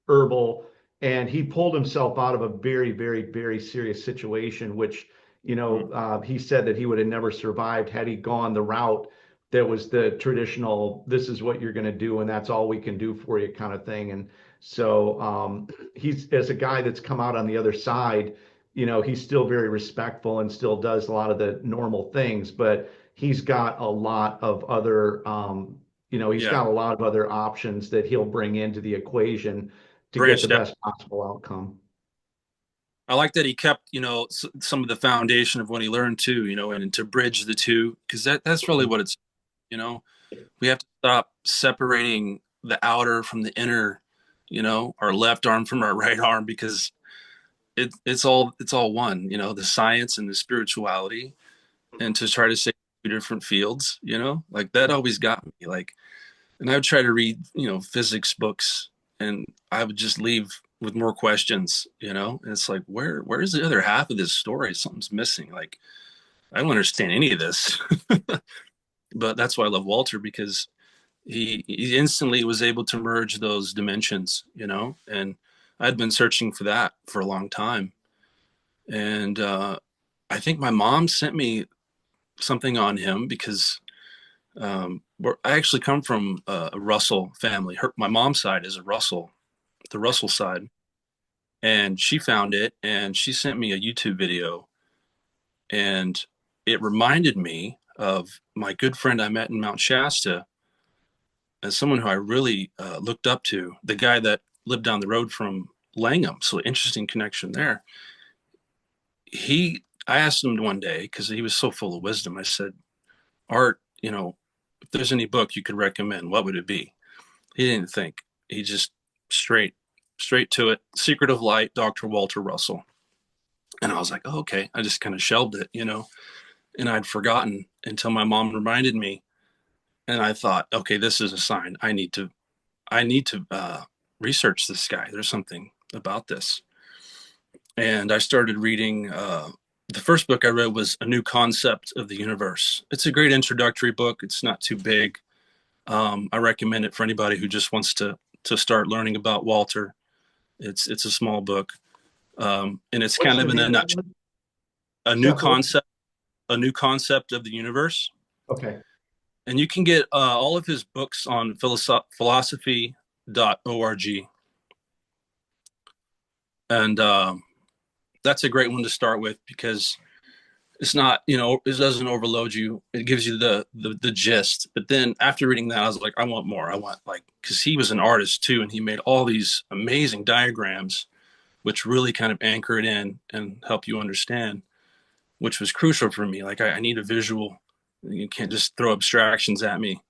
herbal, and he pulled himself out of a very, very, very serious situation, which, mm, he said that he would have never survived had he gone the route that was the traditional, this is what you're going to do, and that's all we can do for you kind of thing. And so he's, as a guy that's come out on the other side, he's still very respectful and still does a lot of the normal things, but he's got a lot of other, he's yeah. got a lot of other options that he'll bring into the equation to get the Branched out. best possible outcome. I like that he kept, some of the foundation of what he learned too, and to bridge the two, because that's really what it's, you know, we have to stop separating the outer from the inner, our left arm from our right arm, because it's all one, the science and the spirituality, and to try to say two different fields, like that always got me. Like, and I would try to read, physics books, and I would just leave with more questions, and it's like, where's the other half of this story? Something's missing. Like, I don't understand any of this. But that's why I love Walter, because he instantly was able to merge those dimensions, and I'd been searching for that for a long time. And I think my mom sent me something on him because I actually come from a Russell family. My mom's side is a Russell, the Russell side, and she found it and she sent me a YouTube video, and it reminded me of my good friend I met in Mount Shasta, as someone who I really looked up to, the guy that lived down the road from Langham. So interesting connection there. I asked him one day because he was so full of wisdom. I said, Art, if there's any book you could recommend, what would it be? He didn't think. He just straight, straight to it. Secret of Light, Dr. Walter Russell. And I was like, oh, okay. I just kind of shelved it, and I'd forgotten until my mom reminded me. And I thought, okay, this is a sign. I need to research this guy. There's something about this. And I started reading. The first book I read was A New Concept of the Universe. It's a great introductory book. It's not too big. I recommend it for anybody who just wants to start learning about Walter. It's a small book, and it's What's kind the of in name a of that nutshell. one? A new Seth, what? concept, a new concept of the universe. Okay. And you can get all of his books on philosophy.org. And that's a great one to start with because it's not, it doesn't overload you. It gives you the gist. But then after reading that, I was like, I want more. I want, like, because he was an artist too, and he made all these amazing diagrams, which really kind of anchor it in and help you understand, which was crucial for me. Like, I need a visual. You can't just throw abstractions at me.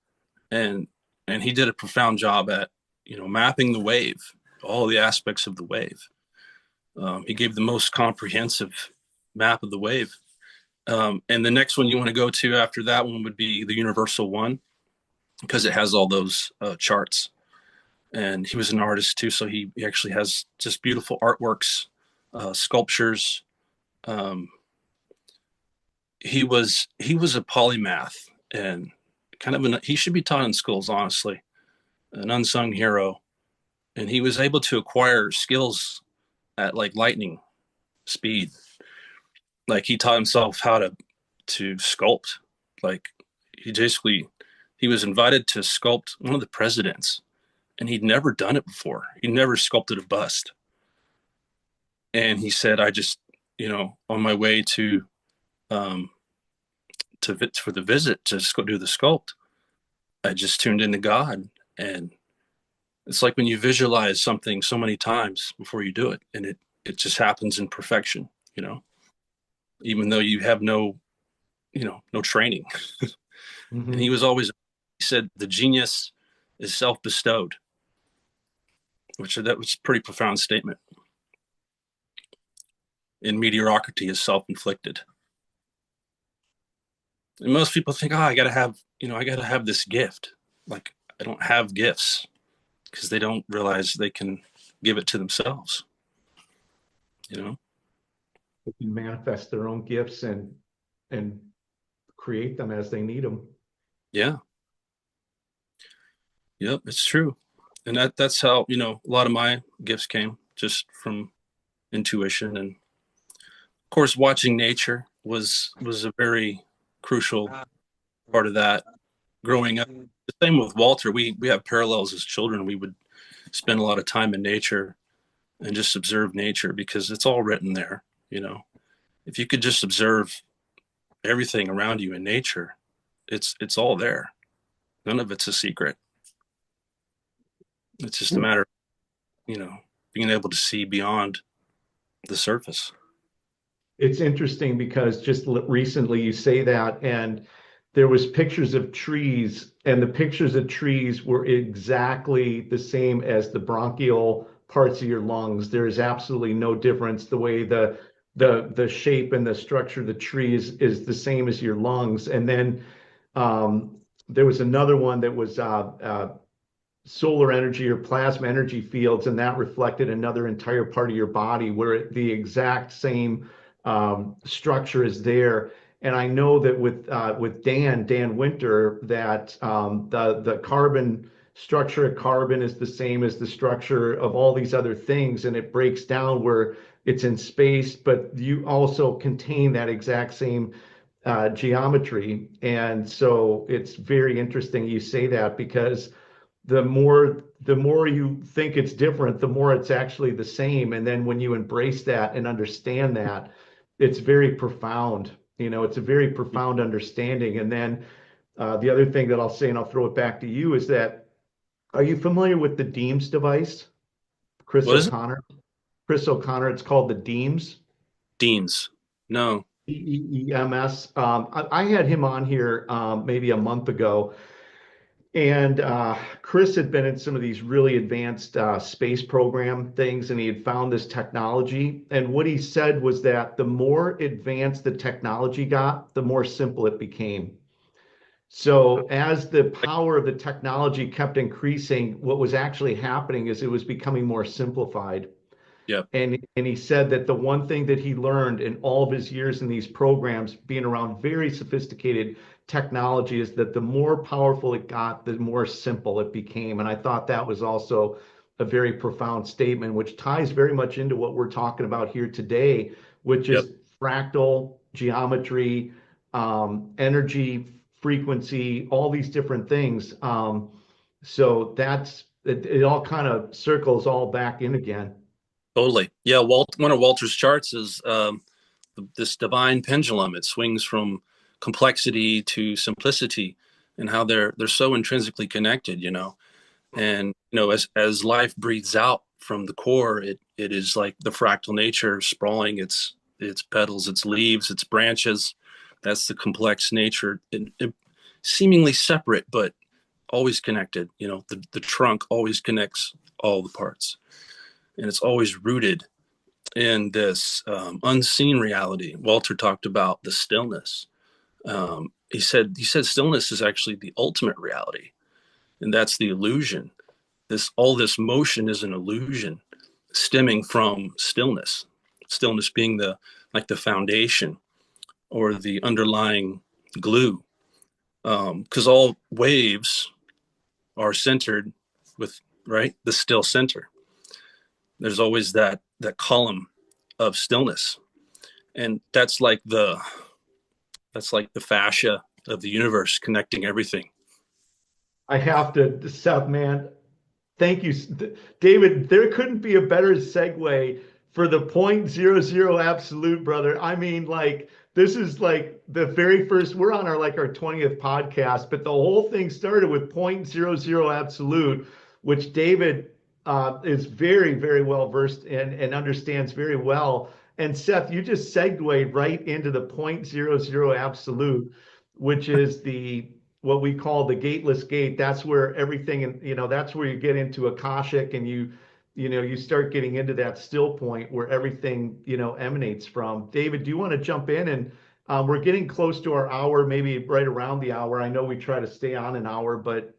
And he did a profound job at, mapping the wave, all the aspects of the wave. He gave the most comprehensive map of the wave. And the next one you want to go to after that one would be the Universal One, because it has all those charts. And he was an artist too, so he actually has just beautiful artworks, sculptures. Um, he was a polymath, and he should be taught in schools, honestly, an unsung hero. And he was able to acquire skills at like lightning speed. Like, he taught himself how to sculpt. Like, he was invited to sculpt one of the presidents, and he'd never done it before. He never sculpted a bust. And he said, I just, on my way um for the visit to go do the sculpt, I just tuned into God, and It's like when you visualize something so many times before you do it, and it just happens in perfection, even though you have no training. And Hmm. he said the genius is self-bestowed, which that was a pretty profound statement. And mediocrity is self-inflicted. And most people think, oh, I gotta have this gift. Like, I don't have gifts, because they don't realize they can give it to themselves, you know? They can manifest their own gifts and create them as they need them. Yeah. Yep. It's true. And that's how, a lot of my gifts came, just from intuition. And of course, watching nature was a very crucial part of that growing up. The same with Walter. We have parallels as children. We would spend a lot of time in nature and just observe nature, because it's all written there, you know. If you could just observe everything around you in nature, it's all there. None of it's a secret. It's just a matter of, being able to see beyond the surface. It's interesting because just recently you say that, and there was pictures of trees, and the pictures of trees were exactly the same as the bronchial parts of your lungs. There is absolutely no difference. The way the shape and the structure of the tree is the same as your lungs. And then there was another one that was solar energy or plasma energy fields, and that reflected another entire part of your body where the exact same structure is there. And I know that with Dan Winter, that the carbon structure of carbon is the same as the structure of all these other things, and it breaks down where it's in space, but you also contain that exact same geometry. And so it's very interesting you say that, because the more you think it's different, the more it's actually the same. And then when you embrace that and understand that, it's very profound. It's a very profound understanding. And then the other thing that I'll say, and I'll throw it back to you, is that, are you familiar with the Deems device? Chris What is it? O'Connor. Chris O'Connor. It's called the Deems. Deans? No. DEEMS. I had him on here maybe a month ago. And Chris had been in some of these really advanced space program things, and he had found this technology. And what he said was that the more advanced the technology got, the more simple it became. So as the power of the technology kept increasing, what was actually happening is it was becoming more simplified. Yep. And he said that the one thing that he learned in all of his years in these programs, being around very sophisticated technology, is that the more powerful it got, the more simple it became. And I thought that was also a very profound statement, which ties very much into what we're talking about here today, which Yep. is fractal geometry, energy, frequency, all these different things. So that's it, it all kind of circles all back in again. Totally. Yeah. One of Walter's charts is this divine pendulum. It swings from complexity to simplicity, and how they're so intrinsically connected. And as life breathes out from the core, it is like the fractal nature sprawling its petals, its leaves, its branches. That's the complex nature, seemingly separate but always connected. The trunk always connects all the parts, and it's always rooted in this unseen reality. Walter talked about the stillness. He said stillness is actually the ultimate reality, and that's the illusion. All this motion is an illusion stemming from stillness. Stillness being the foundation, or the underlying glue, because all waves are centered with, right, the still center. There's always that column of stillness, and that's like the fascia of the universe connecting everything. I have to, Seth, man, thank you. David, there couldn't be a better segue for the point zero zero absolute, brother. I mean, like, this is like the very first, we're on our 20th podcast, but the whole thing started with point zero zero absolute, which David is very, very well versed in and understands very well. And Seth, you just segued right into the point zero zero absolute, which is the what we call the gateless gate. That's where everything, and that's where you get into Akashic, and you start getting into that still point where everything emanates from. David, do you want to jump in? And we're getting close to our hour, maybe right around the hour. I know we try to stay on an hour, but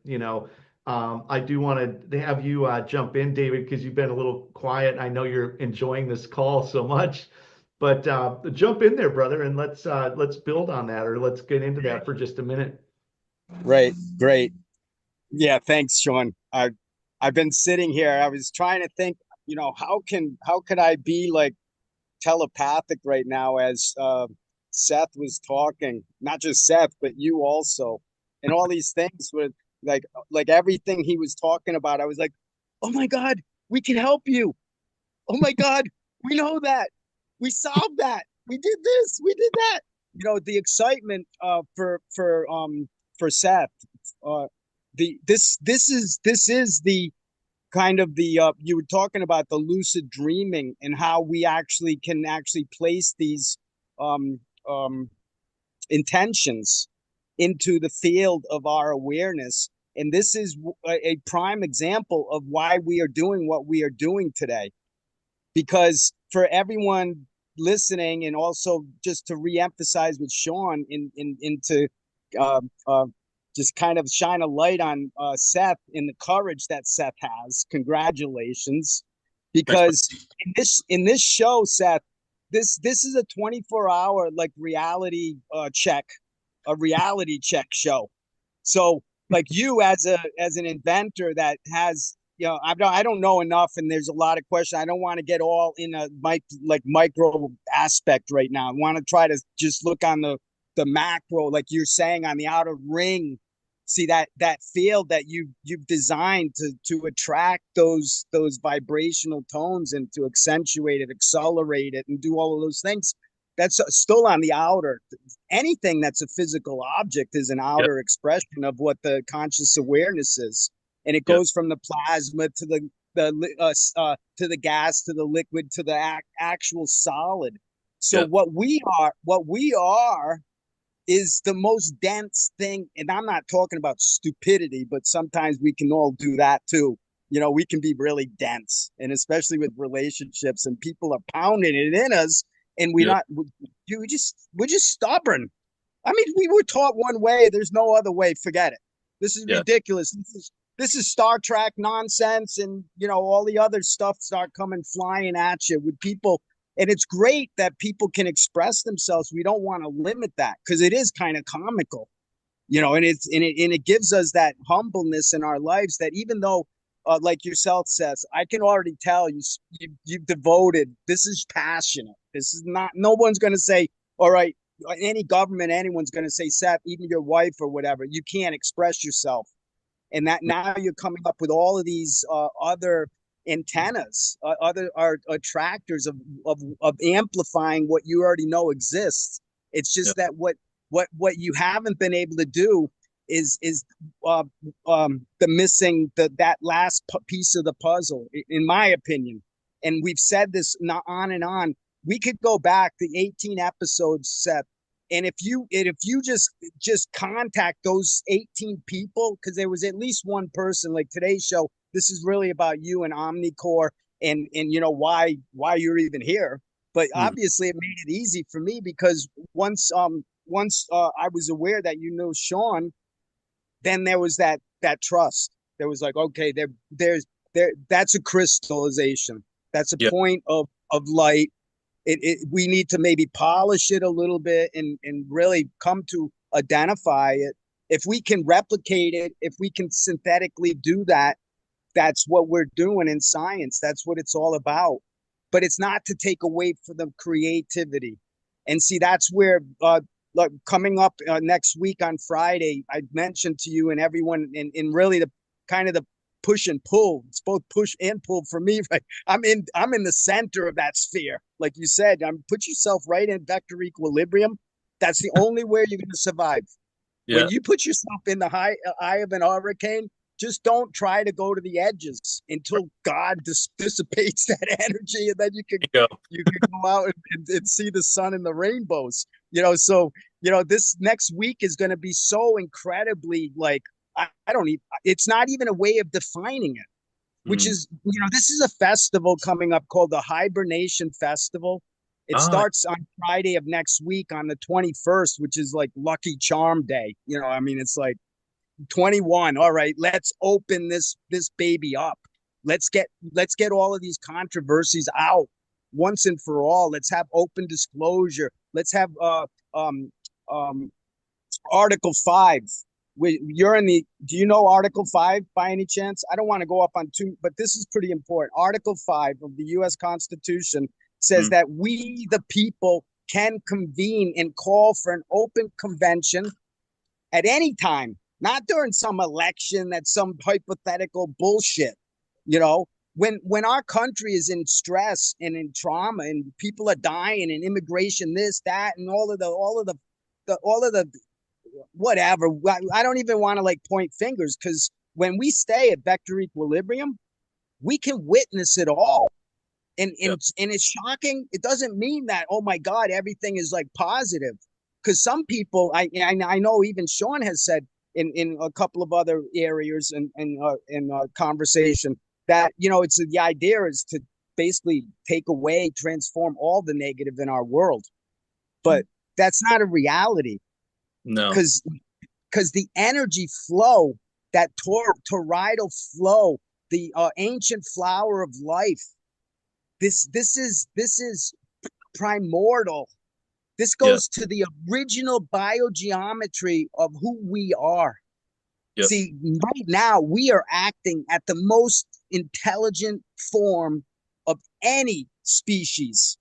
I do want to have you jump in, David, because you've been a little quiet. I know you're enjoying this call so much, but jump in there, brother, and let's build on that, or let's get into that for just a minute. Right. Great. Yeah. Thanks, Sean. I've been sitting here. I was trying to think, how could I be like telepathic right now as Seth was talking, not just Seth, but you also, and all these things with like everything he was talking about. I was like, oh my God, we can help you. Oh my God, we know that. We solved that. We did this. We did that. The excitement for Seth. Uh, this is the kind of the you were talking about the lucid dreaming and how we actually can actually place these um um intentions into the field of our awareness, and this is a prime example of why we are doing what we are doing today. Because for everyone listening, and also just to reemphasize with Sean into uh, uh, just kind of shine a light on Seth in the courage that Seth has. Congratulations, Thanks, man. because in this show, Seth, this is a 24-hour like reality check, a reality check show. So like you as an inventor that has, I don't know enough, and there's a lot of questions. I don't want to get all in a micro aspect right now. I want to try to just look on the macro, like you're saying, on the outer ring. See that field that you've designed to attract those vibrational tones and to accentuate it, accelerate it, and do all of those things. That's still on the outer. Anything that's a physical object is an Yep. outer expression of what the conscious awareness is, and it Yep. goes from the plasma to to the gas, to the liquid, to the actual solid. So Yep. what we are is the most dense thing. And I'm not talking about stupidity, but sometimes we can all do that too. We can be really dense, and especially with relationships, and people are pounding it in us, and we're Yep. not. We're just stubborn. I mean, we were taught one way. There's no other way. Forget it. This is Yep. ridiculous. This is Star Trek nonsense, and all the other stuff start coming flying at you with people. And it's great that people can express themselves. We don't want to limit that, because it is kind of comical, and it gives us that humbleness in our lives, that even though, like yourself says, I can already tell you've devoted. This is passionate. This is not. No one's going to say, all right, any government, anyone's going to say, Seth, even your wife or whatever, you can't express yourself. And that now you're coming up with all of these other antennas, other attractors of amplifying what you already know exists. It's just Yep. that what you haven't been able to do is uh, the missing that last piece of the puzzle, in my opinion. And we've said this on and on. We could go back the 18 episodes, Seth, and if you just contact those 18 people, because there was at least one person, like today's show, this is really about you and Omnicore, and why you're even here. But Mhm. obviously it made it easy for me, because once I was aware that you know Sean, then there was that trust. There was like, okay, there that's a crystallization. That's a Yep. point of light. We need to maybe polish it a little bit, and really come to identify it. If we can replicate it, if we can synthetically do that, that's what we're doing in science. That's what it's all about. But it's not to take away from the creativity. And see, that's where like coming up next week on Friday, I mentioned to you and everyone, in really the kind of the push and pull. It's both push and pull for me. Right? I'm in the center of that sphere, like you said. Put yourself right in vector equilibrium. That's the only way you're going to survive. When Yeah. you put yourself in the eye of an hurricane, just don't try to go to the edges until God dissipates that energy, and then Yeah. you can go out and see the sun and the rainbows. So this next week is going to be so incredibly like I don't even. It's not even a way of defining it. Which Mm. is, this is a festival coming up called the Hibernation Festival. It Ah, starts on Friday of next week on the 21st, which is like Lucky Charm Day. I mean, it's like 21. All right, let's open this baby up. Let's get all of these controversies out once and for all. Let's have open disclosure. Let's have um um Article 5. You're in the. Do you know Article 5 by any chance? I don't want to go up on two, but this is pretty important. Article 5 of the U.S. Constitution says mm. that we, the people, can convene and call for an open convention at any time, not during some election that's some hypothetical bullshit. You know, when our country is in stress and in trauma and people are dying and immigration, this, that, and all of the whatever. I don't even want to like point fingers because when we stay at vector equilibrium, we can witness it all. And, Yeah. and, and it's shocking. It doesn't mean that, oh my God, everything is like positive. Because some people, I know even Sean has said in a couple of other areas in conversation that, it's the idea is to basically take away, transform all the negative in our world. Mm. But that's not a reality No. because the energy flow, that toroidal flow, the ancient flower of life, this is primordial. This Yeah. goes to the original biogeometry of who we are. Yep. See, right now we are acting at the most intelligent form of any species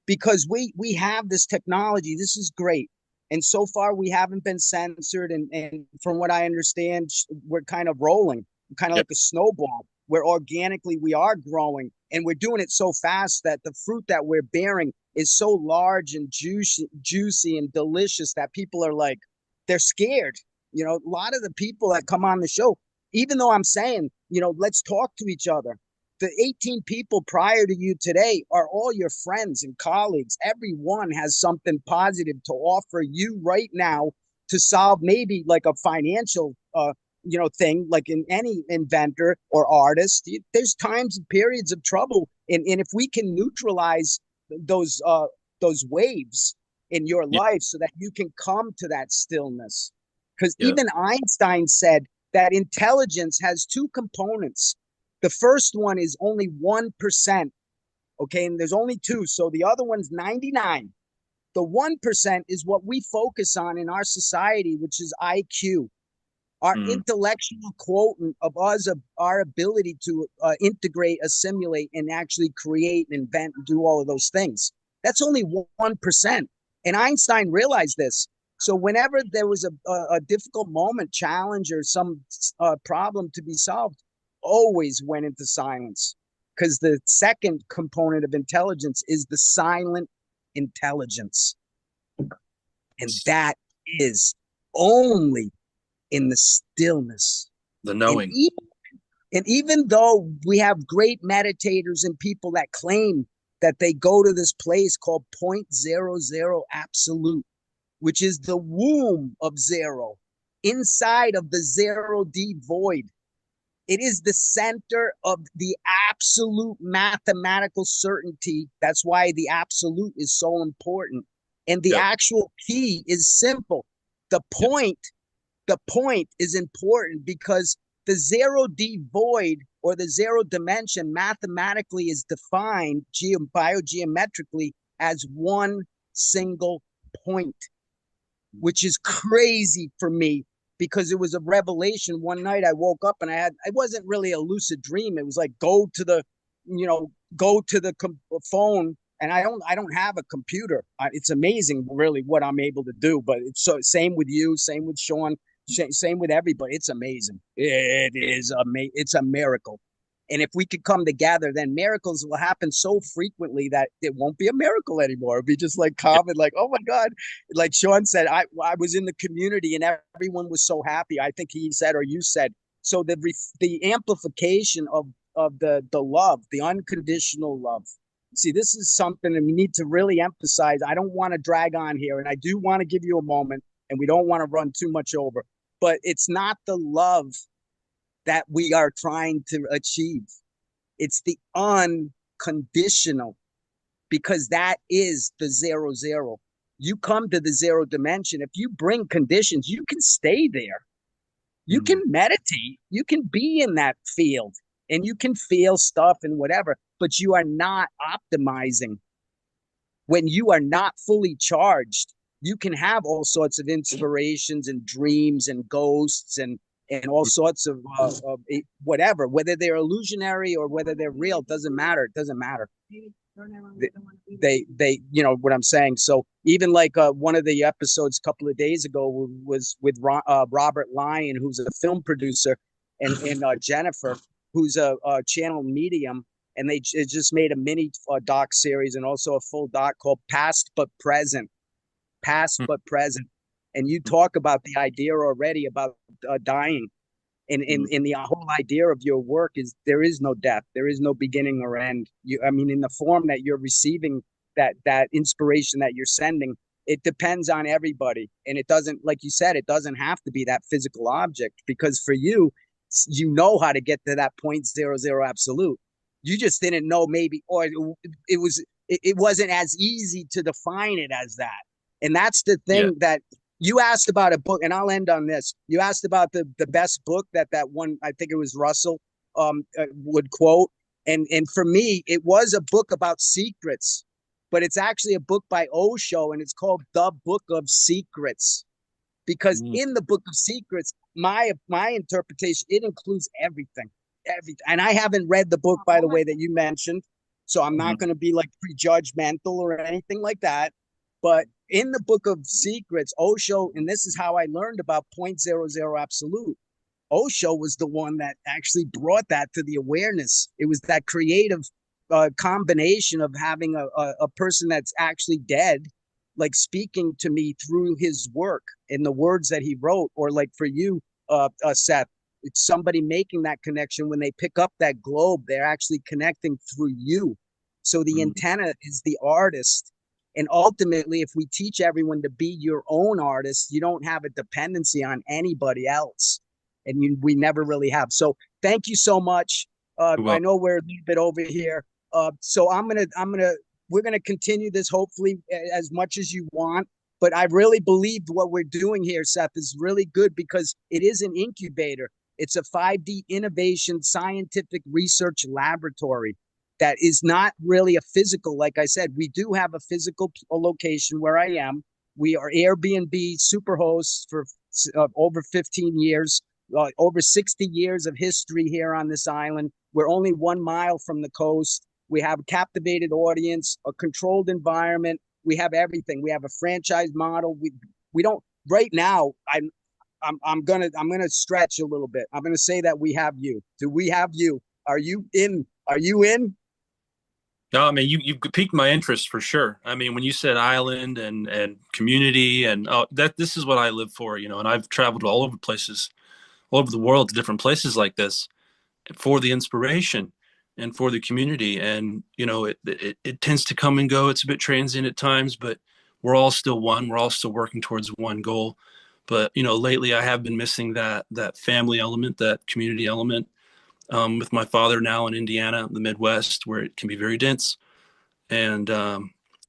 because we have this technology. This is great. And so far we haven't been censored. And from what I understand, we're kind of rolling, kind of Yep. like a snowball, where organically we are growing. And we're doing it so fast that the fruit that we're bearing is so large and juicy and delicious that people are like, they're scared. A lot of the people that come on the show, even though I'm saying, let's talk to each other, the 18 people prior to you today are all your friends and colleagues. Everyone has something positive to offer you right now to solve maybe like a financial thing, like in any inventor or artist. There's times and periods of trouble. And if we can neutralize those waves in your Yep. life so that you can come to that stillness. Because Yep. even Einstein said that intelligence has two components. The first one is only 1%. Okay. And there's only two. So the other one's 99. The 1% is what we focus on in our society, which is IQ, our Mm. intellectual quotient of us, of our ability to integrate, assimilate, and actually create and invent and do all of those things. That's only 1%. And Einstein realized this. So whenever there was a difficult moment, challenge, or some problem to be solved, always went into silence. Because the second component of intelligence is the silent intelligence. And that is only in the stillness. The And knowing. even though we have great meditators and people that claim that they go to this place called point zero zero absolute, which is the womb of zero, inside of the zero D void. It is the center of the absolute mathematical certainty. That's why the absolute is so important. And the Yep. actual key is simple. The Yep. point the point is important because the zero D void or the zero dimension mathematically is defined biogeometrically as one single point, which is crazy for me because it was a revelation. One night I woke up and it wasn't really a lucid dream. It was like, go to the phone. And I don't have a computer. It's amazing, really, what I'm able to do. But it's so same with you, same with Sean, same with everybody. It's amazing. It's a miracle. And if we could come together, then miracles will happen so frequently that it won't be a miracle anymore. It'll be just like Yep. common, like, oh my God. Like Sean said, I was in the community and everyone was so happy. I think he said, or you said, So the amplification of the love, the unconditional love. See, this is something that we need to really emphasize. I don't want to drag on here, and I do want to give you a moment, and we don't want to run too much over. But it's not the love that we are trying to achieve. It's the unconditional, because that is the 0, 0. You come to the 0 dimension. If you bring conditions, you can stay there. You can meditate. You can be in that field and you can feel stuff and whatever, but you are not optimizing. When you are not fully charged, you can have all sorts of inspirations and dreams and ghosts and all sorts of whatever, whether they're illusionary or whether they're real, doesn't matter. It doesn't matter. They you know what I'm saying. So even like one of the episodes a couple of days ago was with Robert Lyon, who's a film producer, and Jennifer, who's a channel medium, and they just made a mini doc series and also a full doc called Past But Present. And you talk about the idea already about dying. And the whole idea of your work is there is no death, there is no beginning or end. I mean, in the form that you're receiving, that inspiration that you're sending, it depends on everybody. And it doesn't, like you said, it doesn't have to be that physical object, because for you, you know how to get to that 0.00 absolute. You just didn't know, maybe, or it wasn't as easy to define it as that. And that's the thing that you asked about a book, and I'll end on this. You asked about the best book that one, I think it was Russell, would quote. And for me, it was a book about secrets, but it's actually a book by Osho, and it's called The Book of Secrets. Because in the Book of Secrets, my interpretation, it includes everything. And I haven't read the book, by the way, that you mentioned, so I'm not going to be like prejudgmental or anything like that. But in the Book of Secrets, Osho, and this is how I learned about 0.00 absolute, Osho was the one that actually brought that to the awareness. It was that creative combination of having a person that's actually dead, like speaking to me through his work and the words that he wrote, or like for you, Seth, it's somebody making that connection. When they pick up that globe, they're actually connecting through you. So the antenna is the artist. And ultimately, if we teach everyone to be your own artist, you don't have a dependency on anybody else. And we never really have. So thank you so much. I know we're a little bit over here. So we're gonna continue this hopefully as much as you want. But I really believe what we're doing here, Seth, is really good, because it is an incubator. It's a 5D innovation scientific research laboratory that is not really a physical. Like I said, we do have a physical location where I am. We are Airbnb super hosts for over 15 years, over 60 years of history here on this island. We're only 1 mile from the coast. We have a captivated audience, a controlled environment. We have everything. We have a franchise model. We don't right now. I'm gonna stretch a little bit. I'm gonna say that we have you. Do we have you? Are you in? Are you in? No, I mean, you piqued my interest for sure. I mean, when you said island and community, and this is what I live for, and I've traveled all over places, all over the world to different places like this for the inspiration and for the community. And, it tends to come and go. It's a bit transient at times, but we're all still one. We're all still working towards one goal. But, lately I have been missing that family element, that community element. With my father now in Indiana, the Midwest, where it can be very dense. And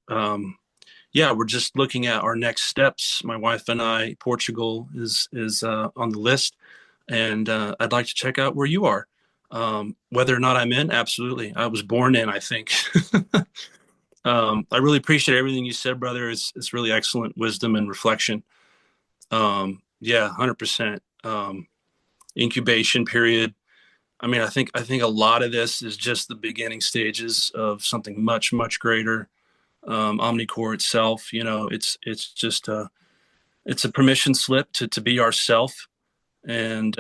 we're just looking at our next steps. My wife and I, Portugal is on the list, and I'd like to check out where you are. Whether or not I'm in, absolutely. I was born in, I think. I really appreciate everything you said, brother. It's really excellent wisdom and reflection. 100%. Incubation period. I mean, I think a lot of this is just the beginning stages of something much, much greater. Omnicore itself, it's just it's a permission slip to be ourself. And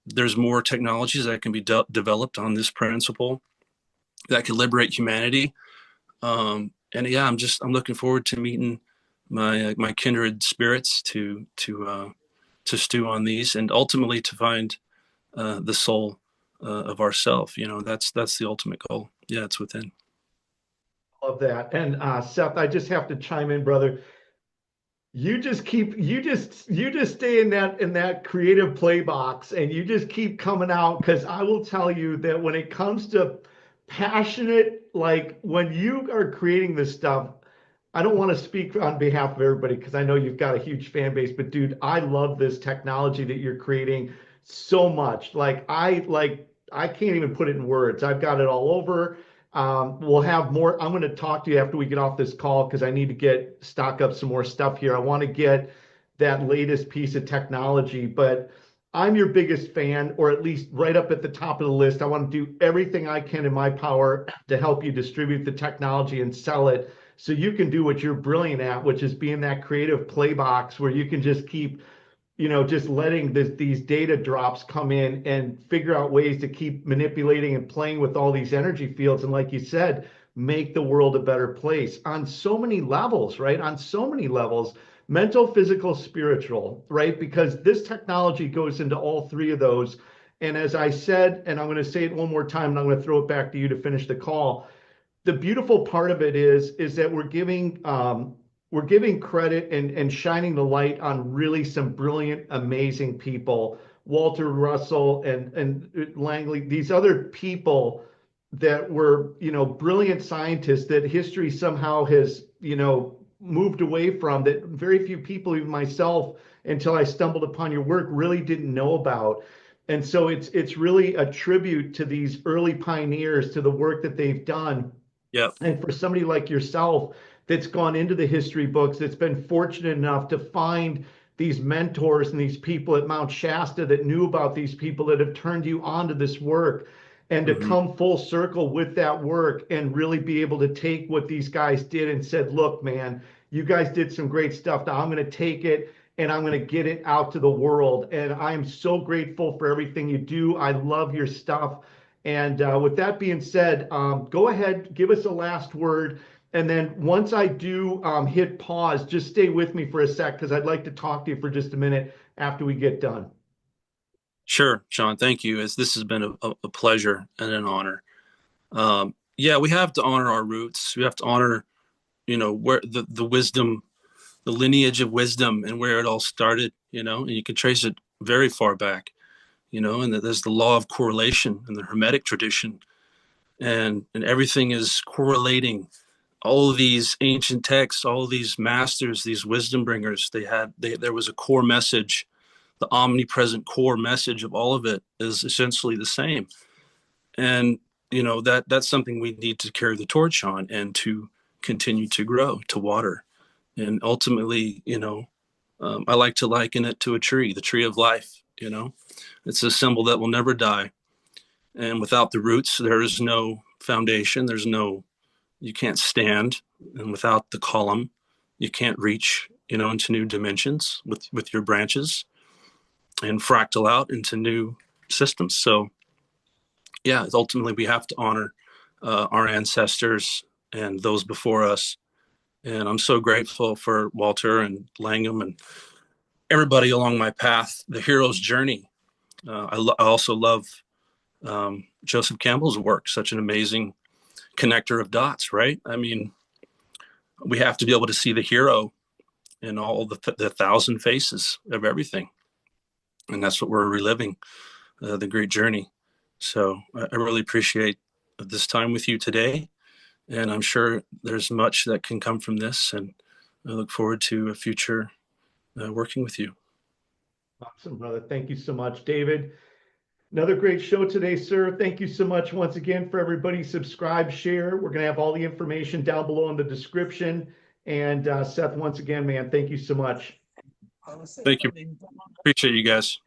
there's more technologies that can be developed on this principle that can liberate humanity. I'm looking forward to meeting my kindred spirits to stew on these, and ultimately to find the soul of ourself. That's the ultimate goal. Yeah, it's within. Love that. And Seth, I just have to chime in, brother. You just stay in that creative play box and you just keep coming out, because I will tell you that when it comes to passionate, like when you are creating this stuff, I don't want to speak on behalf of everybody because I know you've got a huge fan base, but dude, I love this technology that you're creating so much. I can't even put it in words. I've got it all over. We'll have more. I'm going to talk to you after we get off this call because I need to stock up some more stuff here. I want to get that latest piece of technology, but I'm your biggest fan, or at least right up at the top of the list. I want to do everything I can in my power to help you distribute the technology and sell it so you can do what you're brilliant at, which is being that creative play box where you can just keep, just letting these data drops come in and figure out ways to keep manipulating and playing with all these energy fields. And like you said, make the world a better place on so many levels, right? On so many levels, mental, physical, spiritual, right? Because this technology goes into all three of those. And as I said, and I'm going to say it one more time, and I'm going to throw it back to you to finish the call. The beautiful part of it is that we're giving credit and shining the light on really some brilliant, amazing people. Walter Russell and Langley, these other people that were, brilliant scientists that history somehow has, moved away from, that very few people, even myself, until I stumbled upon your work, really didn't know about. And so it's really a tribute to these early pioneers, to the work that they've done. Yep. And for somebody like yourself that's gone into the history books, that's been fortunate enough to find these mentors and these people at Mount Shasta that knew about these people that have turned you on to this work, and to Hmm. come full circle with that work and really be able to take what these guys did and said, look, man, you guys did some great stuff. Now I'm going to take it and I'm going to get it out to the world. And I'm so grateful for everything you do. I love your stuff. And with that being said, go ahead, give us a last word. And then once I do hit pause, just stay with me for a sec because I'd like to talk to you for just a minute after we get done. Sure, Sean. Thank you. As this has been a pleasure and an honor. Yeah, we have to honor our roots. We have to honor, where the wisdom, the lineage of wisdom, and where it all started. And you can trace it very far back. And there's the law of correlation in the Hermetic tradition, and everything is correlating. All of these ancient texts, all of these masters, these wisdom bringers, there was a core message. The omnipresent core message of all of it is essentially the same. And that's something we need to carry the torch on and to continue to grow, to water. And ultimately, I like to liken it to a tree, the tree of life. It's a symbol that will never die. And without the roots, there is no foundation. You can't stand. And without the column, you can't reach, into new dimensions with your branches and fractal out into new systems. So, yeah, ultimately we have to honor our ancestors and those before us. And I'm so grateful for Walter and Langham and everybody along my path, the hero's journey. I also love Joseph Campbell's work, such an amazing connector of dots, right? I mean, we have to be able to see the hero in all the thousand faces of everything. And that's what we're reliving, the great journey. So I really appreciate this time with you today. And I'm sure there's much that can come from this. And I look forward to a future working with you. Awesome, brother. Thank you so much, David. Another great show today, sir. Thank you so much once again for everybody. Subscribe, share. We're going to have all the information down below in the description. And Seth, once again, man, thank you so much. Thank you. Appreciate you guys.